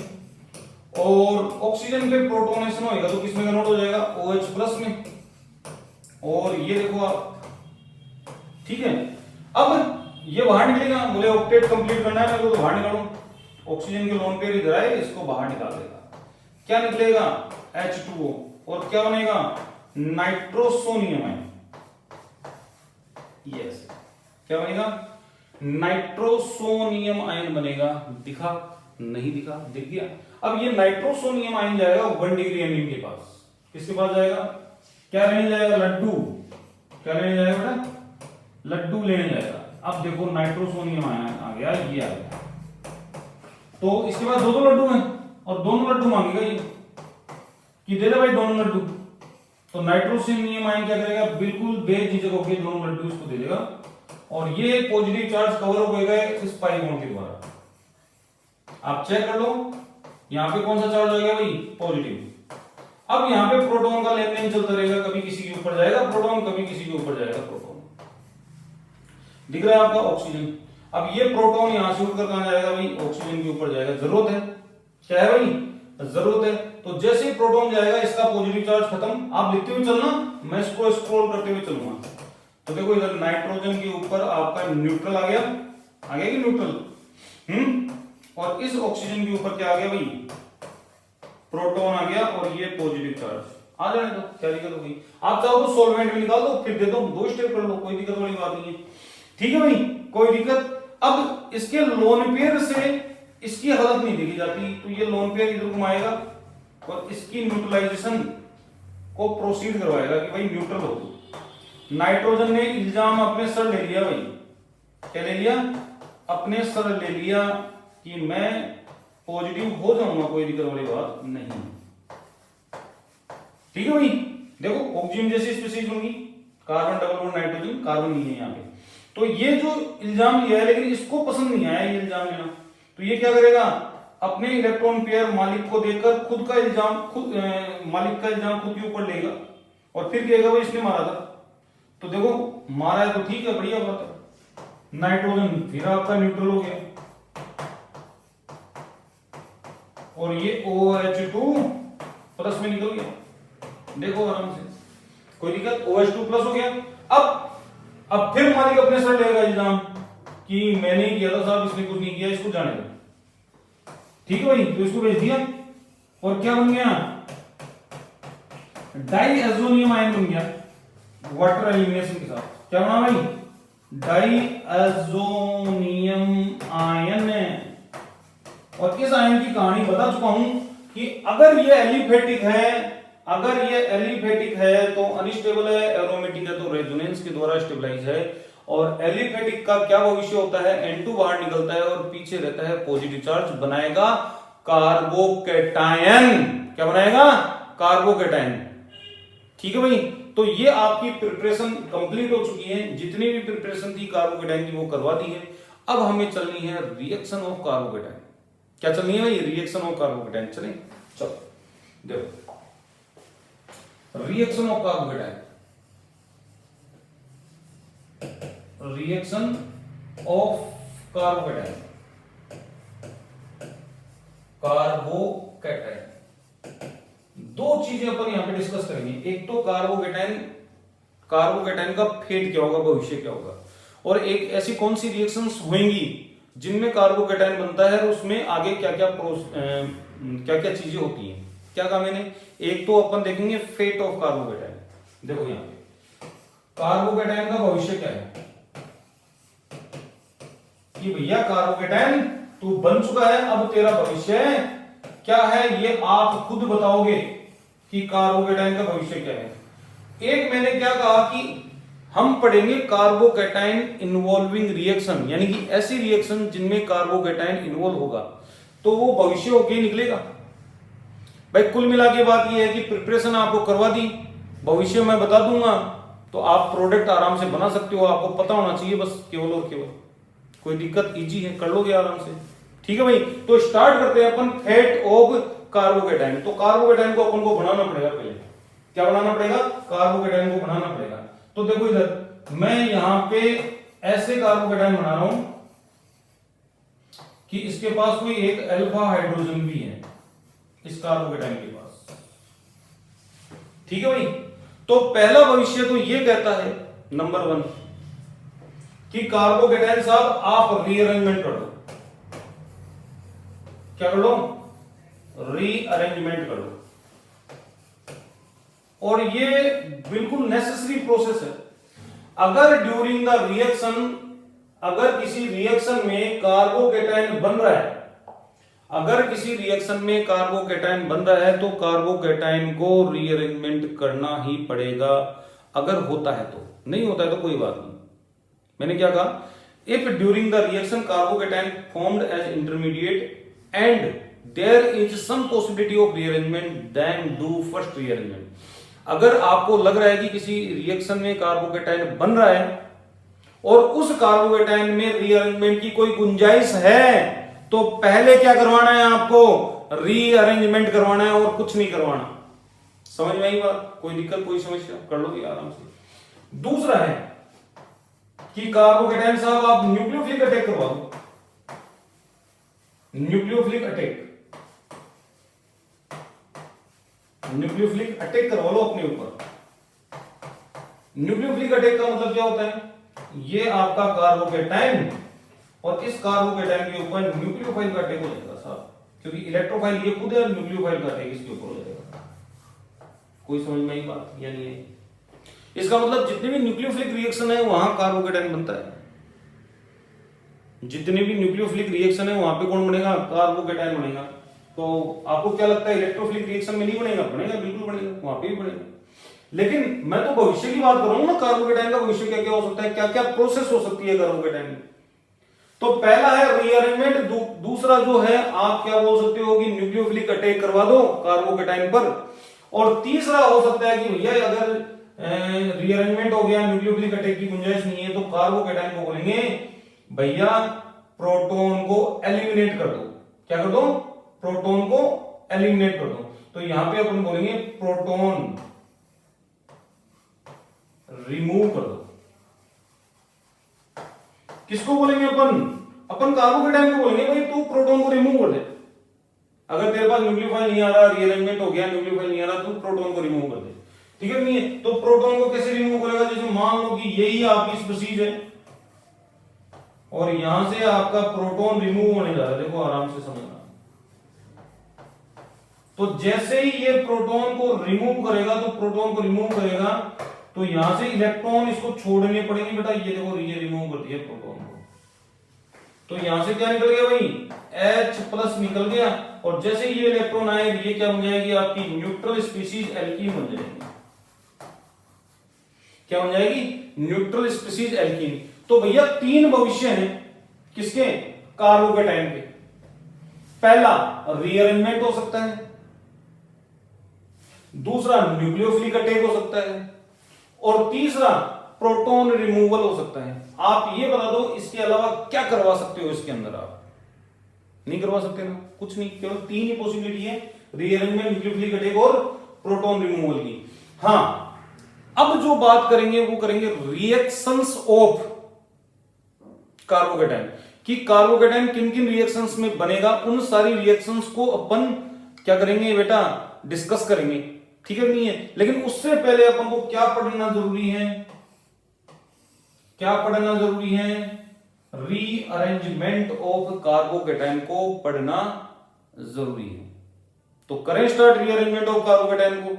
और ऑक्सीजन पे प्रोटोनेशन होएगा तो किसमें कन्वर्ट हो जाएगा, OH+ में। और ये देखो आप, ठीक है। अब ये बाहर निकलेगा, बोले ऑक्टेट कंप्लीट करना है मेरे को तो बाहर निकालो, ऑक्सीजन के लोन पेयर इधर आए, इसको बाहर निकाल देगा, क्या निकलेगा H2O, और क्या बनेगा नाइट्रोसोनियम आयन। यस, क्या बनेगा नाइट्रोसोनियम आयन बनेगा। दिखा नहीं दिखा, दिख गया। अब ये नाइट्रोसोनियम आयन जाएगा 1 डिग्री एमीन के पास, किसके पास जाएगा, क्या लेने जाएगा, लड्डू, क्या लेने जाएगा बेटा, लड्डू लेने जाएगा। अब देखो नाइट्रोसोनियम आयन आ गया, ये आ गया, तो इसके बाद दो लड्डू हैं और दोनों लड्डू मांगेगा ये कि दे दे भाई दोनों लड्डू। तो नाइट्रोसोनियम आयन क्या करेगा, बिल्कुल बेझिझक होकर दोनों लड्डू इसको दे देगा, और ये पॉजिटिव चार्ज कवर हो गएगा इस पाई बॉन्ड के द्वारा। आप चेक कर लो, यहां पे कौन सा चार्ज आ गया भाई, पॉजिटिव। अब यहां पे प्रोटॉन का लेन देन चलता रहेगा, कभी किसी के ऊपर जाएगा प्रोटॉन, कभी किसी के ऊपर जाएगा प्रोटॉन। दिख रहा है आपका ऑक्सीजन। अब ये प्रोटॉन यहां से उड़कर कहां जाएगा भाई, ऑक्सीजन के ऊपर जाएगा। जरूरत है, क्या है भाई, जरूरत है। तो जैसे ही प्रोटॉन जाएगा इसका पॉजिटिव चार्ज खत्म। आप लिखते हुए चलना, मैं इसको स्क्रॉल करते हुए चलूंगा। तो देखो इधर नाइट्रोजन के ऊपर आपका न्यूट्रल आ गया कि न्यूट्रल, और इस ऑक्सीजन के ऊपर क्या आ गया भाई, प्रोटॉन आ गया, और ये पॉजिटिव चार्ज आ जाने दो, क्या दिक्कत होगी। आप चाहो तो सॉल्वेंट में निकाल दो, फिर दे दो, 2 स्टेप कर लो, कोई दिक्कत वाली बात नहीं है, ठीक है भाई, कोई दिक्कत। अब इसके लोन पेयर से इसकी हालत नहीं देखी जाती, तो ये लोन पेयर इधर घुमाएगा और इसकी न्यूट्रलाइजेशन को प्रोसीड करवाएगा कि भाई न्यूट्रल हो। नाइट्रोजन ने इल्जाम अपने सर ले लिया भाई, क्या ले लिया, अपने सर ले लिया कि मैं पॉजिटिव हो जाऊंगा, कोई दिक्कत वाली बात नहीं, ठीक है भाई। देखो ऑक्सीजन जैसी स्पीशीज होंगी, carbon double bond nitrogen, carbon नहीं है यहाँ पे। तो ये जो इल्जाम लिया है, लेकिन इसको पसंद नहीं आया ये इल्जाम लेना, तो ये क्या करेगा, अपने इलेक्ट्रॉन पेयर मालिक को देकर खुद का इल्जाम, मालिक का इल्जाम खुद के ऊपर लेगा, और फिर कहेगा भाई इसने मारा था। तो देखो मारा है तो ठीक है, बढ़िया बात है। नाइट्रोजन फिर आपका न्यूट्रल हो गया, और ये OH2+ में निकल गया, देखो आराम से, कोई दिक्कत, OH2+ हो गया। अब फिर मालिक अपने सर लेगा इल्जाम कि मैंने किया था साहब, इसने कुछ नहीं किया, इसको जाने दो, ठीक है भाई। तो इसको भेज दिया, और क्या बन गया, डाइएजोनियम आयन बन गया वाटर एलिमिनेशन के साथ। क्या बना भाई, डाइएजोनियम आयन। और इस आयन की कहानी बता चुका हूं कि अगर ये एलिफेटिक है तो अनस्टेबल है, एरोमेटिक है तो रेजोनेंस के द्वारा स्टेबलाइज है। और एलिफेटिक का क्या भविष्य होता है, N2 बाहर निकलता है और पीछे रहता है पॉजिटिव चार्ज, बनाएगा कार्बोकैटायन। क्या बनाएगा, कार्बोकैटायन, ठीक है भाई। तो ये आपकी प्रिपरेशन कंप्लीट हो चुकी है, जितनी भी प्रिपरेशन थी कार्बोकैटायन की वो करवा दी है। अब हमें चलनी है रिएक्शन ऑफ कार्बोकैटायन। क्या चलनी है भाई, रिएक्शन ऑफ कार्बोकैटायन। चलें, चलो देखो reaction of carbocation, reaction of carbocation, carbocation. दो चीजें अपन यहां पे डिस्कस करेंगे। एक तो कार्बोकैटायन का फेट क्या होगा, भविष्य क्या होगा, और एक ऐसी कौन सी रिएक्शंस होंगी जिनमें कार्बोकैटायन बनता है और उसमें आगे क्या क्या चीजें होती हैं। क्या कहा मैंने, एक तो अपन देखेंगे फेट ऑफ कार्बोकैटायन। देखो यहां पे कार्बोकैटायन का भविष्य क्या है कि भैया कार्बोकैटायन तू बन चुका है, अब तेरा भविष्य क्या है ये आप खुद बताओगे कि कार्बोकैटायन का भविष्य क्या है। एक मैंने क्या कहा कि हम पढ़ेंगे कार्बोकैटायन इन्वॉल्विंग रिएक्शन, यानी कि ऐसी रिएक्शन जिनमें कार्बोकैटायन इन्वॉल्व होगा। तो वो भविष्य होके निकलेगा। भाई कुल मिला के बात ये है कि प्रिपरेशन आपको करवा दी, भविष्य में बता दूंगा, तो आप प्रोडक्ट आराम से बना सकते हो। आपको पता होना चाहिए बस, केवल और केवल। कोई दिक्कत, इजी है, कर लोगे आराम से। ठीक है भाई, तो स्टार्ट करते हैं अपन फैट ऑफ कार्बोकेटाइन। तो कार्बोकेटाइन को अपन को बनाना पड़ेगा पहले। क्या बनाना पड़ेगा? कार्बोकेटाइन को बनाना पड़ेगा। तो देखो इधर मैं यहां पे ऐसे कार्बोकेटाइन बना रहा हूं कि इसके पास कोई एक अल्फा हाइड्रोजन भी है इस कार्बोकेटाइन के पास। ठीक है भाई, तो पहला भविष्य तो ये कहता है नंबर 1 कि कार्बोकेटाइन साहब आप रीअरेंजमेंट कर दो। क्या कर लो? रीअरेंजमेंट कर लो। और ये बिल्कुल नेसेसरी प्रोसेस है। अगर ड्यूरिंग द रिएक्शन, अगर किसी रिएक्शन में कार्बोकेटाइन बन रहा है, अगर किसी रिएक्शन में कार्बोकेटाइन बन रहा है तो कार्बोकेटाइन को रीअरेंजमेंट करना ही पड़ेगा। अगर होता है तो, नहीं होता है तो कोई बात नहीं। मैंने क्या कहा? If during the reaction carbocation formed as intermediate and there is some possibility of rearrangement then do first rearrangement. अगर आपको लग रहा है कि किसी रिएक्शन में कार्बोकेटाइन बन रहा है और उस कार्बोकेटाइन में रीअरेंजमेंट की कोई गुंजाइश है, तो पहले क्या करवाना है आपको? रीअरेंजमेंट करवाना है और कुछ नहीं करवाना। समझ में आई बात? कोई दिक्कत, कोई समस्या? कर लोगे आराम से। दूसरा है कि कार्बोकेटाइन साहब आप न्यूक्लियोफिलिक अटैक करवा दो। न्यूक्लियोफिलिक अटैक, न्यूक्लियोफिलिक अटैक करवा लो अपने ऊपर। न्यूक्लियोफिलिक अटैक का मतलब क्या होता है? ये आपका कार्बोकेटाइन और इस कार्बोकेटाइन के ऊपर न्यूक्लियोफाइल का अटैक हो जाएगा साहब, क्योंकि इलेक्ट्रोफाइल ये खुद है और न्यूक्लियोफाइल का अटैक इसके ऊपर हो जाएगा। कोई समझ में आई बात या नहीं है? इसका मतलब जितने भी न्यूक्लियोफिलिक रिएक्शन है वहां कार्बोकेटाइन बनता है। जितने भी न्यूक्लियोफिलिक रिएक्शन है वहां पे कौन बनेगा? कार्बोकेटाइन बनेगा। तो आपको क्या लगता है इलेक्ट्रोफिलिक रिएक्शन में नहीं बनेगा? बनेगा, बिल्कुल बनेगा, वहां पे भी बनेगा। लेकिन मैं तो भविष्य की बात कर रहा हूं ना, कार्बोकेटाइन का भविष्य क्या क्या हो सकता है, क्या क्या प्रोसेस हो सकती है कार्बोकेटाइन में। तो पहला है रीअरेंजमेंट, दूसरा जो है आप क्या बोल सकते हो कि न्यूक्लियोफिलिक अटैक करवा दो कार्बोकेटाइन पर, और तीसरा हो सकता है कि भैया अगर रीअरेंजमेंट हो गया, न्यूक्लियोफिलिक अटैक की गुंजाइश नहीं है, तो कार्बोकेटाइन को बोलेंगे भैया प्रोटॉन को एलिमिनेट कर दो। क्या कर दो? प्रोटॉन को एलिमिनेट कर दो। तो यहां पे अपन बोलेंगे प्रोटॉन रिमूव कर दो। किसको बोलेंगे अपन? अपन कार्बोकेटाइन को बोलेंगे भाई तू प्रोटॉन को रिमूव कर दे। अगर तेरे पास न्यूक्लियोफाइल नहीं आ रहा, रीअरेंजमेंट हो गया, न्यूक्लियोफाइल नहीं आ रहा, तो प्रोटॉन को रिमूव कर दे। ठीक है नहीं है? तो प्रोटॉन को कैसे रिमूव करेगा? जैसे मान लो कि यही आपकी स्पीशीज है और यहां से आपका प्रोटॉन रिमूव होने जा रहा है। देखो आराम से समझना। तो जैसे ही ये प्रोटॉन को रिमूव करेगा, तो प्रोटॉन को रिमूव करेगा तो यहां से इलेक्ट्रॉन इसको छोड़ने पड़ेंगे। बेटा ये देखो, ये रिमूव कर दिया प्रोटॉन को, तो यहां से क्या निकल गया भाई? H+ निकल गया। और जैसे ये इलेक्ट्रॉन आए, ये क्या बन जाएगी? आपकी न्यूट्रल स्पीशीज एल्कीन बन जाएगी। क्या बन जाएगी? Neutral species alkene. तो भैया 3 भविष्य हैं किसके? कार्बोकेटाइन के। पहला रीअरेंजमेंट हो सकता है, दूसरा न्यूक्लियोफिलिक अटैक हो सकता है, और तीसरा प्रोटॉन रिमूवल हो सकता है। आप ये बता दो इसके अलावा क्या करवा सकते हो इसके अंदर? आप नहीं करवा सकते ना, कुछ नहीं। केवल 3 ही पॉसिबिलिटी है, रीअरेंजमेंट, न्यूक्लियोफिलिक अटैक और प्रोटॉन रिमूवल की। हां, अब जो बात करेंगे वो करेंगे रिएक्शंस ऑफ कार्बोकेटाइन, कि कार्बोकेटाइन किन किन रिएक्शंस में बनेगा। उन सारी रिएक्शंस को अपन क्या करेंगे बेटा? डिस्कस करेंगे। ठीक है नहीं है? लेकिन उससे पहले अपन को क्या पढ़ना जरूरी है? क्या पढ़ना जरूरी है? रीअरेंजमेंट ऑफ कार्बोकेटाइन को पढ़ना जरूरी है। तो करें स्टार्ट रीअरेंजमेंट ऑफ कार्बोकेटाइन को।